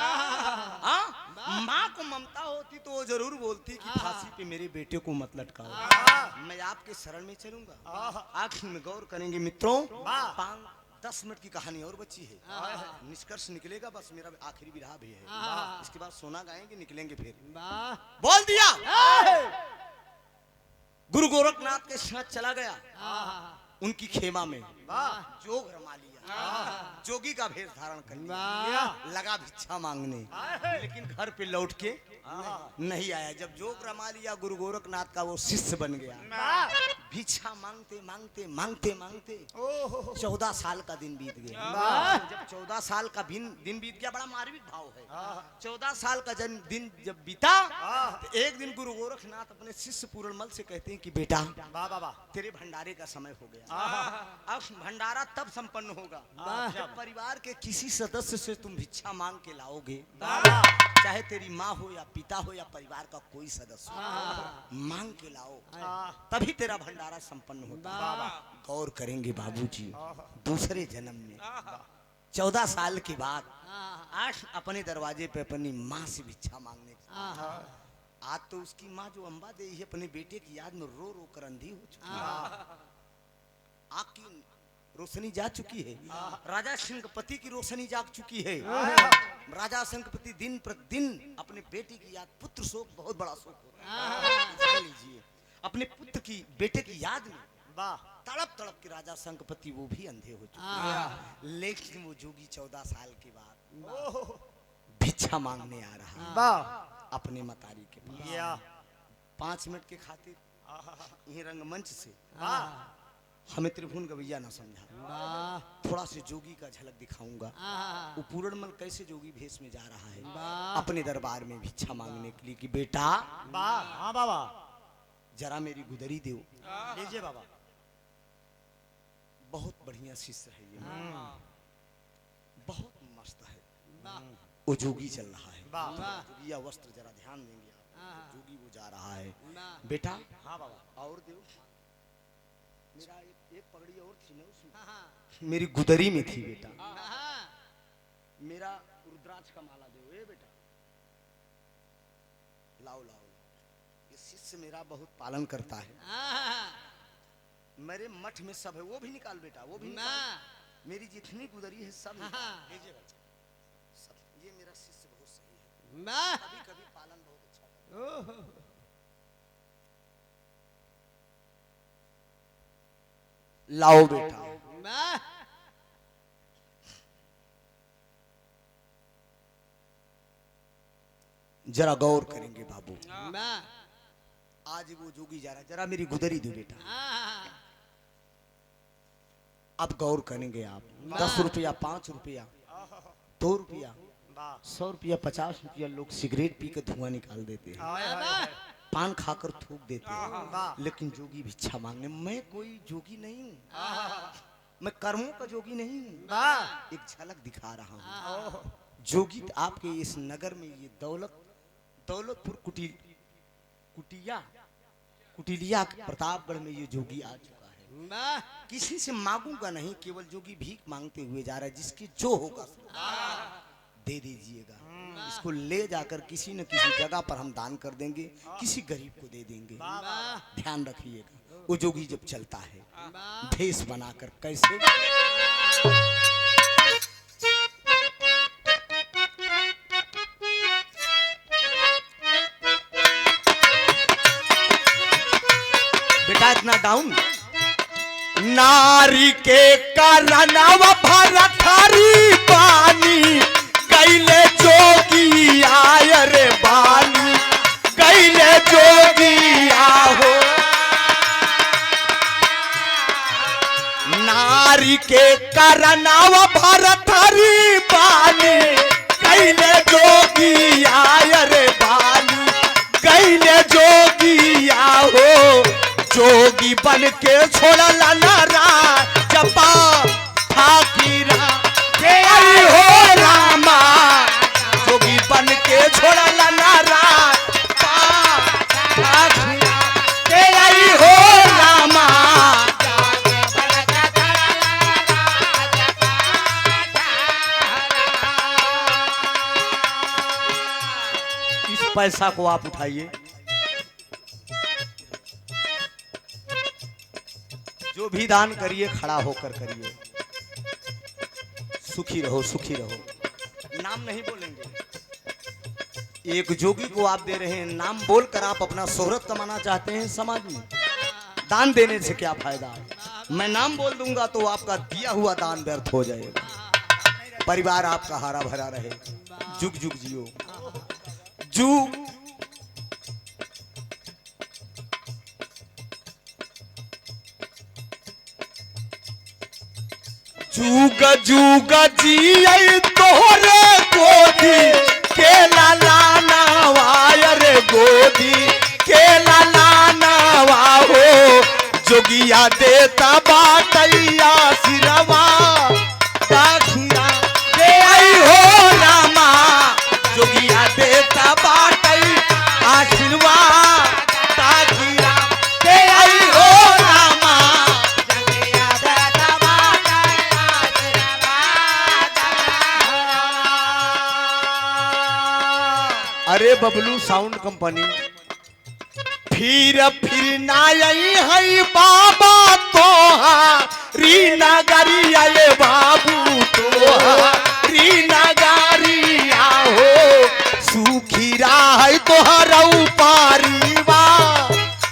हाँ, माँ को ममता होती तो वो जरूर बोलती कि फांसी पे मेरे बेटे को मत लटकाओ। मैं आपके शरण में चलूंगा। आखिर में गौर करेंगे मित्रों, 5-10 मिनट की कहानी और बची है। निष्कर्ष निकलेगा, बस मेरा आखिरी विरह भी है। इसके बाद सोना गाएंगे, निकलेंगे फिर। बोल दिया गुरु गोरखनाथ के साथ चला गया उनकी खेमा में, जोग रमा लिया, जोगी का भेष धारण कर लिया, लगा भिक्षा मांगने, लेकिन घर पे लौट के नहीं आया। जब जोग रमा लिया गुरु गोरखनाथ का, वो शिष्य बन गया। भिक्षा मांगते मांगते मांगते मांगते 14 साल का दिन बीत गया। जब 14 साल का दिन बीत गया, बड़ा मार्मिक भाव है। 14 साल का दिन जब बीता, तो एक दिन गुरु गोरखनाथ अपने शिष्य पूरणमल से कहते हैं कि बेटा तेरे भंडारे का समय हो गया। अब भंडारा तब संपन्न होगा जब परिवार के किसी सदस्य से तुम भिक्षा मांग के लाओगे, चाहे तेरी माँ हो या पिता हो या परिवार का कोई सदस्य हो, मांग के लाओ, तभी तेरा भंडारा संपन्न होता। गौर करेंगे बाबूजी, दूसरे जन्म में 14 साल के बाद आज अपने दरवाजे पे अपनी माँ से भिक्षा मांगने। आज तो उसकी माँ जो अम्बा देवी है, अपने बेटे की याद में रो रो कर अंधी हो चुकी है। आँख की रोशनी जा चुकी है। राजा शंखपति की रोशनी जाग चुकी है। राजा शंखपति दिन प्रतिदिन अपने बेटे की याद, पुत्र शोक बहुत बड़ा शोक होता है, जान लीजिए। अपने पुत्र की बेटे की याद में तड़प तड़प के राजा शंखपति वो भी अंधे हो चुके हैं। लेकिन वो जोगी 14 साल के बाद भिक्षा मांगने आ रहा अपने मतारी के पास। 5 मिनट के खातिर यही रंगमंच से हमें त्रिभुवन गवैया ना समझा, थोड़ा से जोगी का झलक दिखाऊंगा। वो पूरणमल कैसे जोगी भेष में जा रहा है अपने दरबार में भिक्षा मांगने के लिए कि बेटा बाबा जरा मेरी गुदरी दो। लीजिए बाबा। बहुत बढ़िया शिष्य है ये, बहुत मस्त है। वो जोगी चल रहा है, जोगिया वस्त्र जरा ध्यान देंगे आप। जोगी वो जा रहा है, बेटा हाँ बाबा और दो। मेरा एक पगड़ी और थी ना उसमें, मेरी गुदरी में थी बेटा। मेरा रुद्राक्ष का माला दो। ए बेटा लाओ लाओ। ये शिष्य मेरा बहुत पालन करता है। मेरे मठ में सब है, वो भी निकाल बेटा, वो भी निकाल। मेरी जितनी गुदरी है सब लीजिए सब। ये मेरा शिष्य बहुत सही है, कभी कभी पालन बहुत अच्छा करता है। लाओ बेटा। जरा गौर करेंगे बाबू, आज वो जोगी जा रहा, जरा मेरी गुदरी दो बेटा। अब गौर करेंगे आप, 10 रुपया, 5 रुपया, 2 रुपया, 100 रुपया, 50 रुपया लोग सिगरेट पी के धुआं निकाल देते हैं, पान खाकर थूक देते हैं। लेकिन जोगी भिक्षा मांगने, मैं कोई जोगी नहीं हूँ, मैं कर्मों का जोगी नहीं हूँ, एक झलक दिखा रहा हूँ। जोगी आपके इस नगर में, ये दौलतपुर कुटिलिया प्रतापगढ़ में ये जोगी आ चुका है। किसी से मांगूंगा नहीं, केवल जोगी भीख मांगते हुए जा रहा है। जिसकी जो होगा दे दीजिएगा। इसको ले जाकर किसी न किसी जगह पर हम दान कर देंगे, किसी गरीब को दे देंगे। ध्यान रखिएगा। वो जोगी जब चलता है भेष बनाकर, कैसे बेटा इतना डाउन। नारी के कारणव भरथारी पानी, कैले जोगी आय रे बानी, कैले जोगी आहो। नारी के कारणव भरथारी पानी, कैले जोगी आय रे बानी, कैले जोगी आहो। जोगी बन के छोड़ला नारा जपा ठाकीरा हो रामा। जोगी बन के छोड़ला नारा पैसा को आप उठाइए। जो भी दान करिए खड़ा होकर करिए। सुखी रहो, सुखी रहो। नाम नहीं बोलेंगे। एक जोगी को आप दे रहे हैं, नाम बोलकर आप अपना शोहरत कमाना चाहते हैं समाज में। दान देने से क्या फायदा? मैं नाम बोल दूंगा तो आपका दिया हुआ दान व्यर्थ हो जाएगा। परिवार आपका हरा भरा रहे। जुग जुग जियो। जुग जुग जुग जिये तोहरे गोदी के लाला नवायर गोदी के लाला नवा हो। जोगिया देता बाटैया सिरवा दाखिया दे आई हो रामा। जोगिया देता बाटै आशीर्वाद दाखिया दे आई हो रामा। अरे बबलू साउंड कंपनी फिर ना आई है बाबा तोहारी नगरिया ये बाबू तोहारी नगरिया हो। सुखी राह तोहरा पारीवा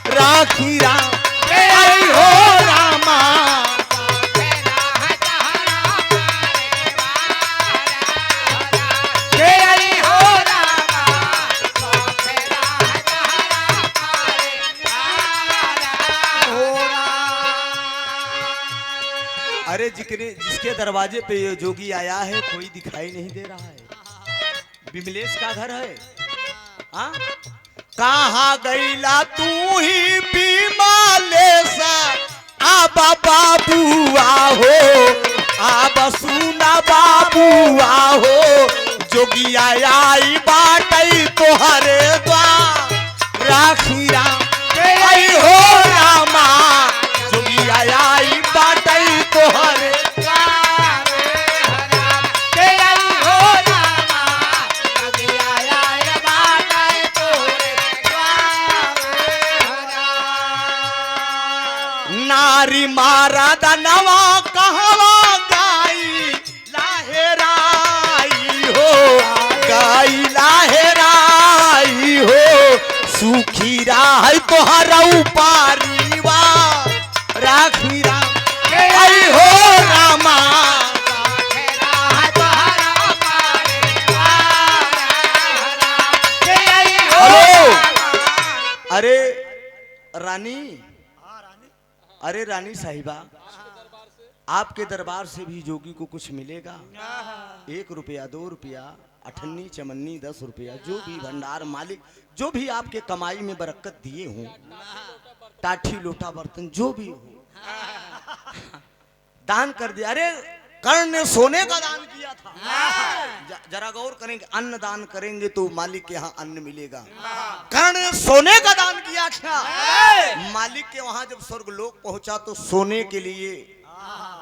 राखी राय हो रामा। अरे जिसके दरवाजे पे ये जोगी आया है कोई दिखाई नहीं दे रहा है। विमलेश का घर है। हाँ कहाँ गईला तू ही विमलेशा आबा बाबुआ हो। आबा सुना बाबुआ हो। जोगी आई बाटई तोहरे द्वार राखी राय हो रामा। जोगी आई बाटई तोहरे नारी मारा दनवा कहवा गाई लाहेराई हो। गाई लाहेराई हो। सुखी राह तोहरा पारीवा राखी राय हो रामा। हेलो अरे रानी, अरे रानी साहिबा आपके दरबार से भी जोगी को कुछ मिलेगा? 1 रुपया 2 रुपया अठन्नी चमन्नी 10 रुपया जो भी भंडार मालिक जो भी आपके कमाई में बरकत दिए हों, टाठी लोटा बर्तन जो भी हो दान कर दिया। अरे कर्ण ने सोने का दान किया था। जरा गौर करेंगे, अन्न दान करेंगे तो मालिक के यहाँ अन्न मिलेगा। कर्ण ने सोने का दान किया था। मालिक के वहां जब स्वर्ग लोक पहुंचा तो सोने के लिए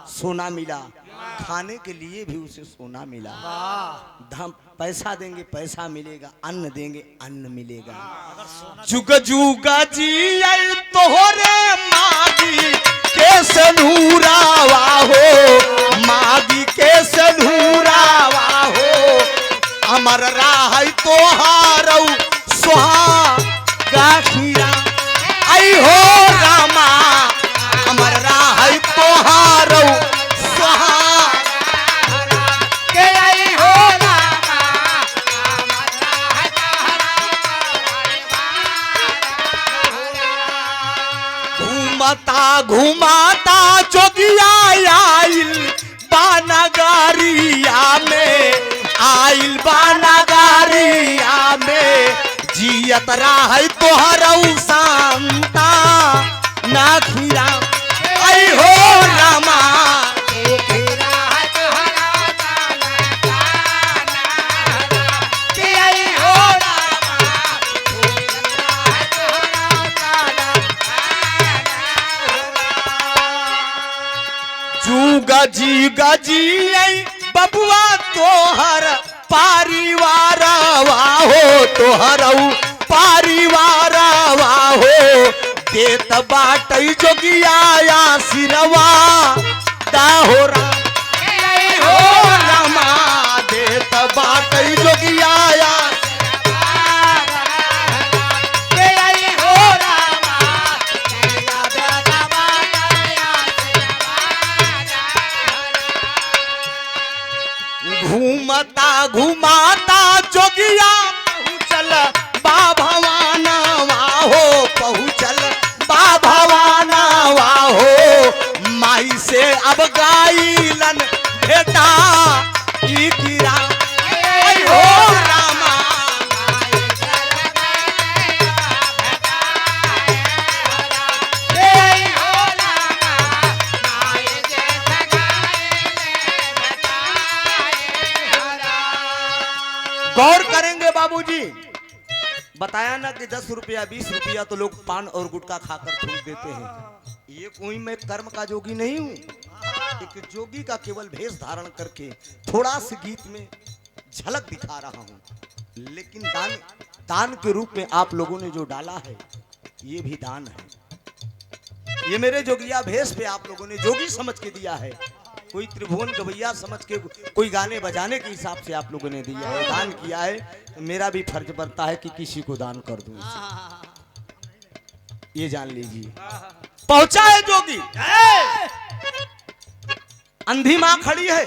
सोना मिला, खाने के लिए भी उसे सोना मिला। धम पैसा देंगे पैसा मिलेगा, अन्न देंगे अन्न मिलेगा। जुग जुग जी तोहरे मागी के सनूरावा हो। मागी के सनूरावा हो। अमर राह तोहारौ सोहा गाखिरा आई हो रामा। अमर राह तोहारौ सोहा के आई हो रामा। घूमता घुमाता जोगिया आइल बानगारिया में। आइल बानगारिया में। जियत राह तोहरौ शांता नाखिरा आई हो रामा। जुग जी गजी बबुआ तोहर परिवार वाहो तोहरऊ परिवार वाहो देत बाटई जोगिया सिरवा दाहो रामा देत बाटई जोगिया घूमता घुमाता जोगिया पहुँचल बाभवाना वाहो पहुँचल बाभवाना वाहो माई से अब गाइलन भेटा ई कीरा हो रामा गौर करेंगे बाबूजी, बताया ना कि 10 रुपया 20 रुपया तो लोग पान और गुटखा खाकर थूक देते हैं। ये कोई मैं कर्म का जोगी नहीं हूँ, एक जोगी का केवल भेष धारण करके थोड़ा सी गीत में झलक दिखा रहा हूँ। लेकिन दान के रूप में आप लोगों ने जो डाला है ये भी दान है। ये मेरे जोगिया भेष पे आप लोगों ने जोगी समझ के दिया है, कोई त्रिभुवन गवैया समझ के, कोई गाने बजाने के हिसाब से आप लोगों ने दिया है, दान किया है। तो मेरा भी फर्ज बनता है कि किसी को दान कर दूं, ये जान लीजिए। पहुंचा है जोगी, अंधी मां खड़ी है,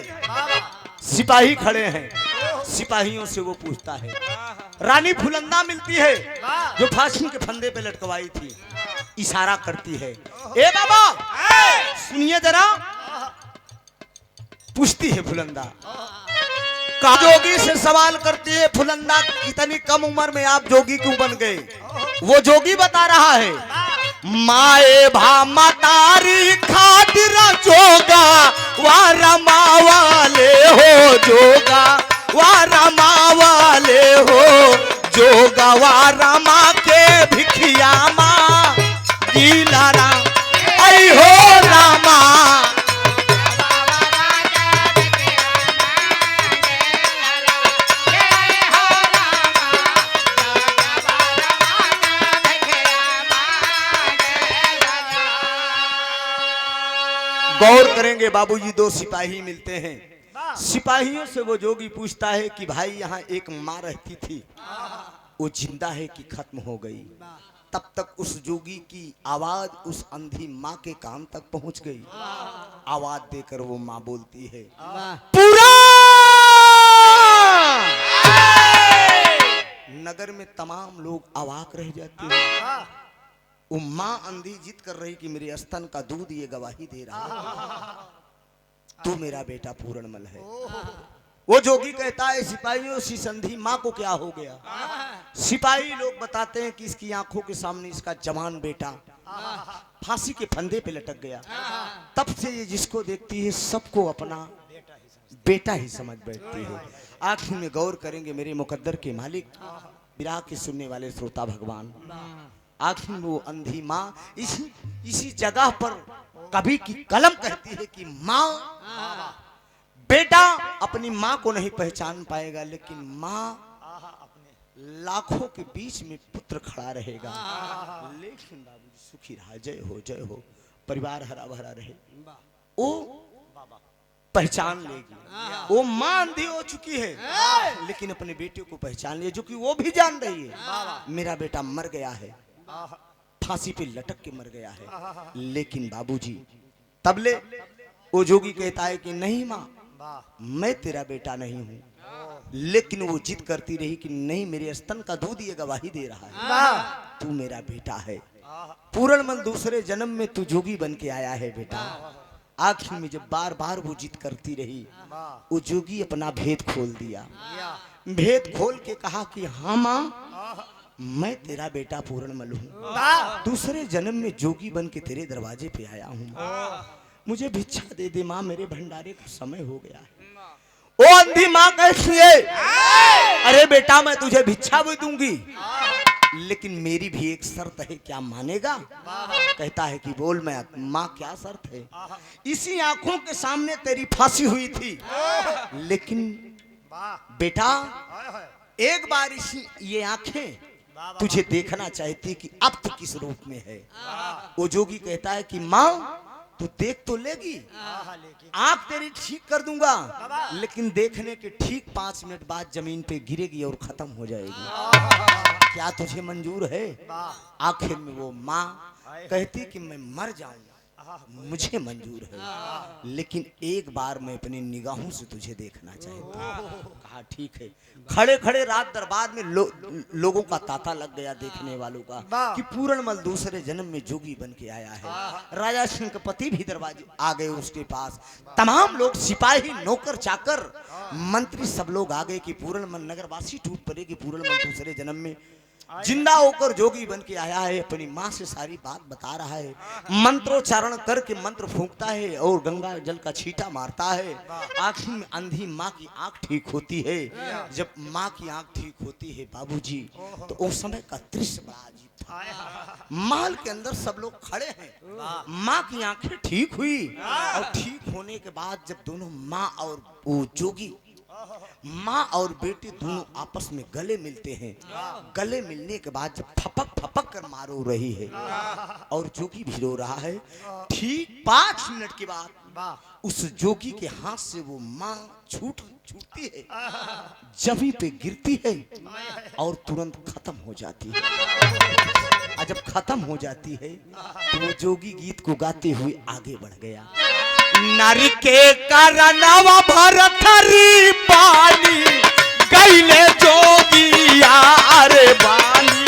सिपाही खड़े हैं, सिपाहियों से वो पूछता है। रानी फुलंदा मिलती है जो फांसी के फंदे पे लटकवाई थी, इशारा करती है, ए बाबा सुनिए जरा। पूछती है फुलंदा, जोगी से सवाल करती है, फुलंदा इतनी कम उम्र में आप जोगी क्यों बन गए? वो जोगी बता रहा है, माए भा मतारी खातिर जोगा वारमा वाले हो, जोगा वारमा वाले हो, जोगा वारमा के भिखिया माँ गीलारा आई हो रामा। गौर करेंगे बाबूजी, 2 सिपाही मिलते हैं, सिपाहियों से वो जोगी पूछता है कि भाई यहाँ एक माँ रहती थी, वो जिंदा है कि खत्म हो गई? तब तक उस जोगी की आवाज उस अंधी माँ के कान तक पहुंच गई। आवाज देकर वो माँ बोलती है, पूरा नगर में तमाम लोग अवाक रह जाते हैं। वो माँ अंधी जिद कर रही कि मेरे स्तन का दूध ये गवाही दे रहा है, तू मेरा बेटा पूरणमल है। वो जोगी कहता है, सिपाहियों सी संधी माँ को क्या हो गया? सिपाही लोग बताते हैं कि इसकी आंखों के सामने इसका जवान बेटा फांसी के फंदे पे लटक गया। तब से ये जिसको देखती है सबको अपना बेटा ही समझ बैठती है। आखिर में गौर करेंगे मेरे मुकद्दर के मालिक, विराह के सुनने वाले श्रोता भगवान, आखिर में वो अंधी माँ इसी जगह पर कभी की कलम कहती है कि माँ, बेटा अपनी माँ को नहीं पहचान पाएगा, लेकिन माँ लाखों के बीच में पुत्र खड़ा रहेगा। लेकिन बाबूजी सुखी रहा, जय हो जय हो, परिवार हरा भरा रहे। वो पहचान लेगी, वो माँ अंधी हो चुकी है लेकिन अपने बेटे को पहचान लिया, जो कि वो भी जान रही है मेरा बेटा मर गया है, फांसी पे लटक के मर गया है। लेकिन बाबूजी तबले वो जोगी कहता है कि नहीं माँ, मैं तेरा बेटा नहीं हूँ। लेकिन वो जिद करती रही कि नहीं, मेरे स्तन का दूध ये गवाही दे रहा है, तू मेरा बेटा है। पूरणमल दूसरे जन्म में तू जोगी बन के आया है बेटा। आखिर में जब बार बार वो जिद करती रही, वो जोगी अपना भेद खोल दिया। भेद खोल के कहा कि हाँ माँ, मैं तेरा बेटा पूरणमल हूँ, दूसरे जन्म में जोगी बन के तेरे दरवाजे पे आया हूँ, मुझे भिक्षा दे दे माँ, मेरे भंडारे का समय हो गया है। ओ अंधी माँ कहती है, अरे बेटा मैं तुझे भिक्षा भी दूंगी, लेकिन मेरी भी एक शर्त है, क्या मानेगा? कहता है कि बोल मैं माँ, क्या शर्त है? इसी आंखों के सामने तेरी फांसी हुई थी, लेकिन बेटा हाय हाय एक बार इसी ये आंखें वाह, वाह, तुझे देखना चाहती कि अब तू किस रूप में है। वो जोगी कहता है कि माँ तू देख तो लेगी, लेकिन आंख तेरी ठीक कर दूंगा, लेकिन देखने के ठीक 5 मिनट बाद जमीन पे गिरेगी और खत्म हो जाएगी। क्या तुझे मंजूर है? आखिर में वो माँ कहती कि मैं मर जाऊंगा, मुझे मंजूर है, लेकिन एक बार मैं अपनी निगाहों से तुझे देखना चाहता हूं। कहा ठीक है। खड़े खड़े रात दरबार में लोगों का तांता लग गया, देखने वालों का, कि पूरनमल दूसरे जन्म में जोगी बन के आया है। राजा शंखपति भी दरवाजे आ गए उसके पास, तमाम लोग सिपाही नौकर चाकर मंत्री सब लोग आ गए कि पूरनमल नगरवासी टूट पड़े कि पूरनमल दूसरे जन्म में जिंदा होकर जोगी बन के आया है। अपनी माँ से सारी बात बता रहा है, मंत्रोच्चारण करके मंत्र फूंकता है और गंगा जल का छींटा मारता है। आखिर में अंधी माँ की आंख ठीक होती है। जब माँ की आंख ठीक होती है बाबूजी, तो उस समय का दृश्य बड़ा अजीब था। महल के अंदर सब लोग खड़े हैं, माँ की आंखें ठीक हुई और ठीक होने के बाद जब दोनों माँ और वो जोगी, माँ और बेटी दोनों आपस में गले मिलते हैं, गले मिलने के बाद जब फपक फपक कर मारो रही है और जोगी भी रो रहा है, ठीक 5 मिनट के बाद उस जोगी के हाथ से वो माँ छूटती है, जमीन पे गिरती है और तुरंत खत्म हो जाती है। और जब खत्म हो जाती है तो वो जोगी गीत को गाते हुए आगे बढ़ गया। नारी के करनवा भरथरी पानी गईले जोगिया, अरे बानी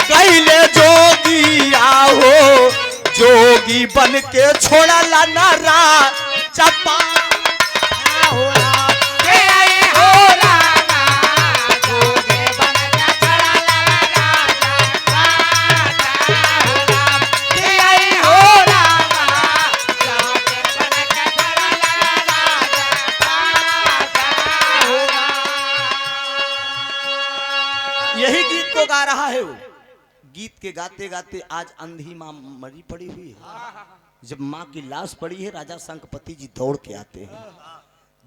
गईले जोगिया हो, जोगी बन के छोड़ला नारा चपा यही गीत को गा रहा है वो। गीत के गाते गाते आज अंधी माँ मरी पड़ी हुई है। जब माँ की लाश पड़ी है, राजा शंखपति जी दौड़ के आते हैं।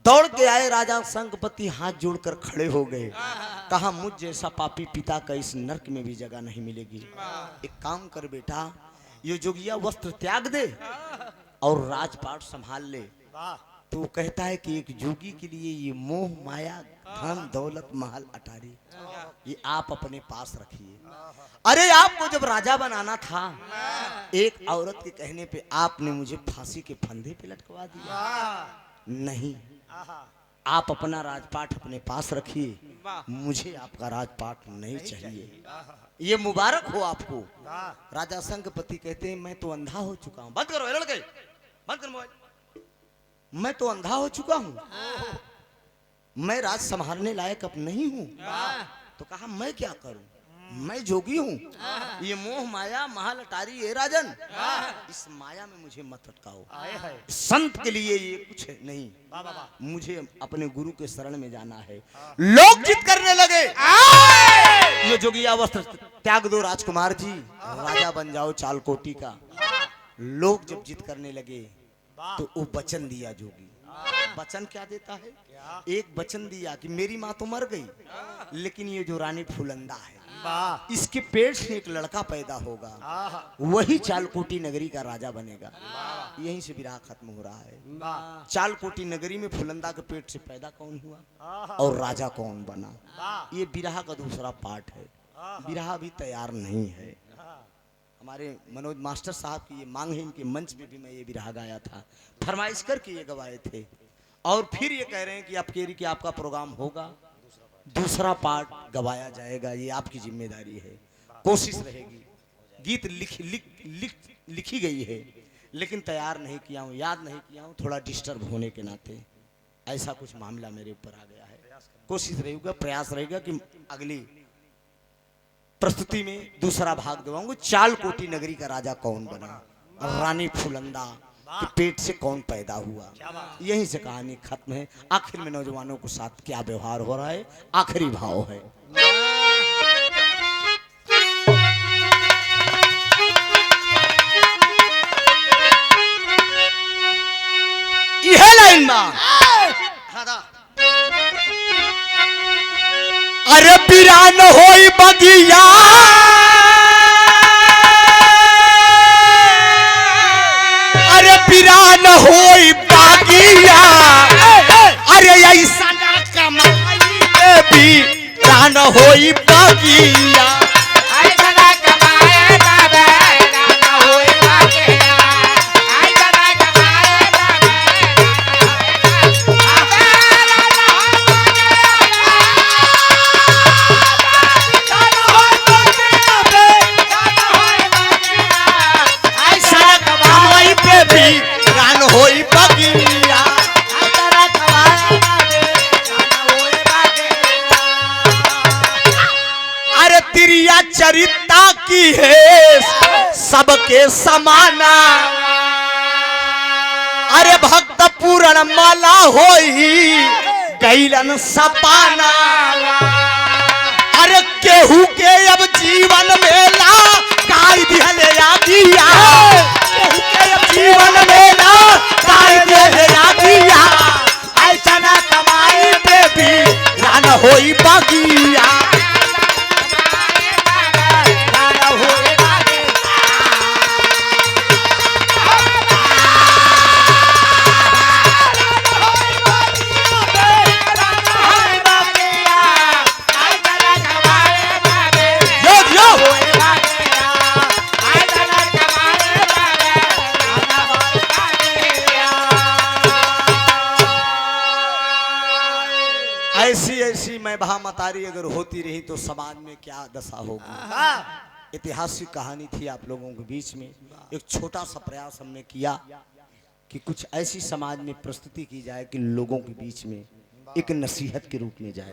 दौड़ के आए राजा शंखपति, हाथ जोड़कर खड़े हो गए। कहा मुझ जैसा पापी पिता का इस नरक में भी जगह नहीं मिलेगी। एक काम कर बेटा, ये जोगिया वस्त्र त्याग दे और राजपाट संभाल ले। तो वो कहता है कि एक जोगी के लिए ये मोह माया धन दौलत महल अटारी ये आप अपने पास रखिए। अरे आपको जब राजा बनाना था, एक औरत के कहने पे आपने मुझे फांसी के फंदे पे लटकवा दिया। नहीं, आप अपना राजपाट अपने पास रखिए, मुझे आपका राजपाट नहीं चाहिए। ये मुबारक हो आपको। राजा शंखपति कहते हैं मैं तो अंधा हो चुका हूँ। बंद करो लड़के, बंद करो मोबाइल। मैं तो अंधा हो चुका हूँ, मैं राज संभालने लायक अब नहीं हूँ। तो कहा मैं क्या करूं, मैं जोगी हूँ, ये मोह माया महल अटारी है राजन, इस माया में मुझे मत अटकाओ। संत के लिए ये कुछ नहीं, मुझे अपने गुरु के शरण में जाना है। लोग जिद करने लगे, ये जोगिया वस्त्र त्याग दो राजकुमार जी, राजा बन जाओ चालकोटी का। लोग जब जिद करने लगे तो वो वचन दिया जोगी। वचन क्या देता है? एक वचन दिया कि मेरी माँ तो मर गई, लेकिन ये जो रानी फुलंदा है इसके पेट से एक लड़का पैदा होगा, वही चालकोटी नगरी का राजा बनेगा। यहीं से विराह खत्म हो रहा है। चालकोटी नगरी में फुलंदा के पेट से पैदा कौन हुआ और राजा कौन बना, ये विराह का दूसरा पार्ट है। विराह अभी तैयार नहीं है। हमारे मनोज मास्टर साहब की ये मांग है, इनके मंच में भी मैं ये विराह गाया था, फरमाइश करके ये गवाए थे। और फिर ये कह रहे हैं कि आप कह रही कि आपका प्रोग्राम होगा, दूसरा पार्ट गवाया जाएगा, ये आपकी जिम्मेदारी है, कोशिश रहेगी। गीत लिखी गई है लेकिन तैयार नहीं किया हूँ, याद नहीं किया हूँ, थोड़ा डिस्टर्ब होने के नाते ऐसा कुछ मामला मेरे ऊपर आ गया है। कोशिश रहेगा, प्रयास रहेगा कि अगली प्रस्तुति में दूसरा भाग दिलाऊंगा। चालकोटी नगरी का राजा कौन बना, रानी फुलंदा के पेट से कौन पैदा हुआ, यहीं से कहानी खत्म है। आखिर में नौजवानों के साथ क्या व्यवहार हो रहा है, आखिरी भाव है। यह लाइन अरे बिरान होई बगिया अरे बिरान होई बगिया अरे ऐसा ना कमाई भी बिरान होई बगिया अरे तिरिया चरिता की है सबके समाना अरे भक्त पूर्ण माला होई गैलन सपाना अरे केहू के अब जीवन मेला काई दिहले आगिया केहू के अब जीवन मेला काई दिहले आगिया ऐसा ना कमाई पे भी रान होई बगिया ऐसी ऐसी मैं महामतारी अगर होती रही तो समाज में क्या दशा होगी। ऐतिहासिक कहानी थी आप लोगों के बीच में। एक छोटा सा प्रयास हमने किया कि कुछ ऐसी समाज में प्रस्तुति की जाए कि लोगों के बीच में एक नसीहत के रूप में जाए।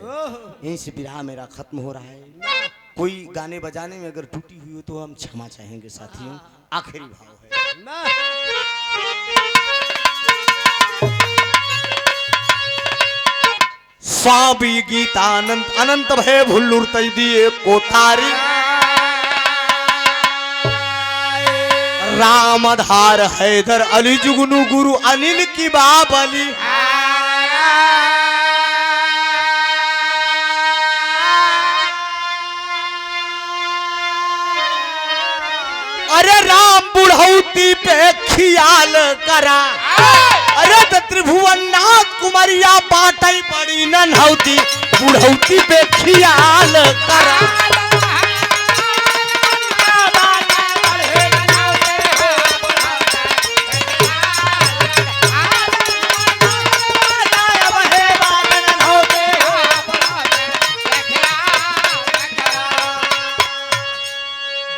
यहीं से विराह मेरा खत्म हो रहा है। कोई गाने बजाने में अगर टूटी हुई हो तो हम क्षमा चाहेंगे साथियों। आखिरी भाव है स्वामी गीतानंद अनंत भय भुल्लुर तय दिए कोतारी रामधार हैदर अली जुगनू गुरु अनिल की बाबली अरे राम बुढ़ौती पे खियाल करा अरे त्रिभुवन नाथ कुमारिया बाटई बड़ी नन्हौती बुढ़ौती पे खियाल करा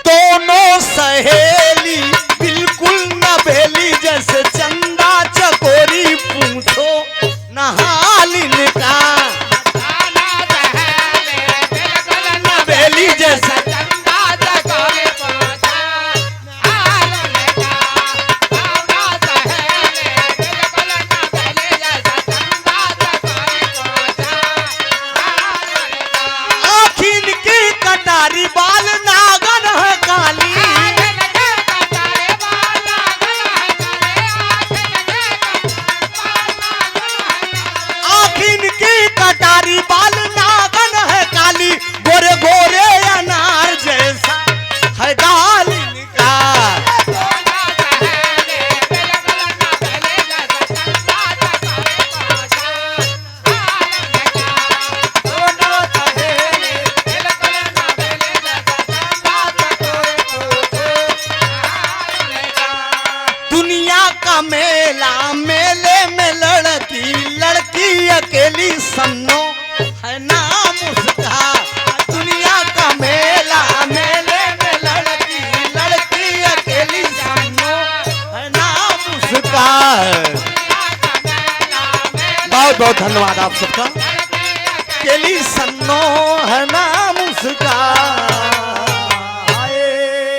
दोनों सहेली बिल्कुल न बेली जैसे चंदा चकोरी पूछो नहालिन का बेली जैसे आखिन की कटारी बाल नागन है काली आखिन की कटारी बाल नागन है काली गोरे गोरे अनार जैसा है गालिन का दुनिया का मेला मेले में लड़की लड़की अकेली सन्नो है नाम उसका दुनिया का मेला मेले में लड़की लड़की अकेली सन्नो है नाम उसका बहुत बहुत धन्यवाद आप सबका अकेली सन्नो है नाम उसका।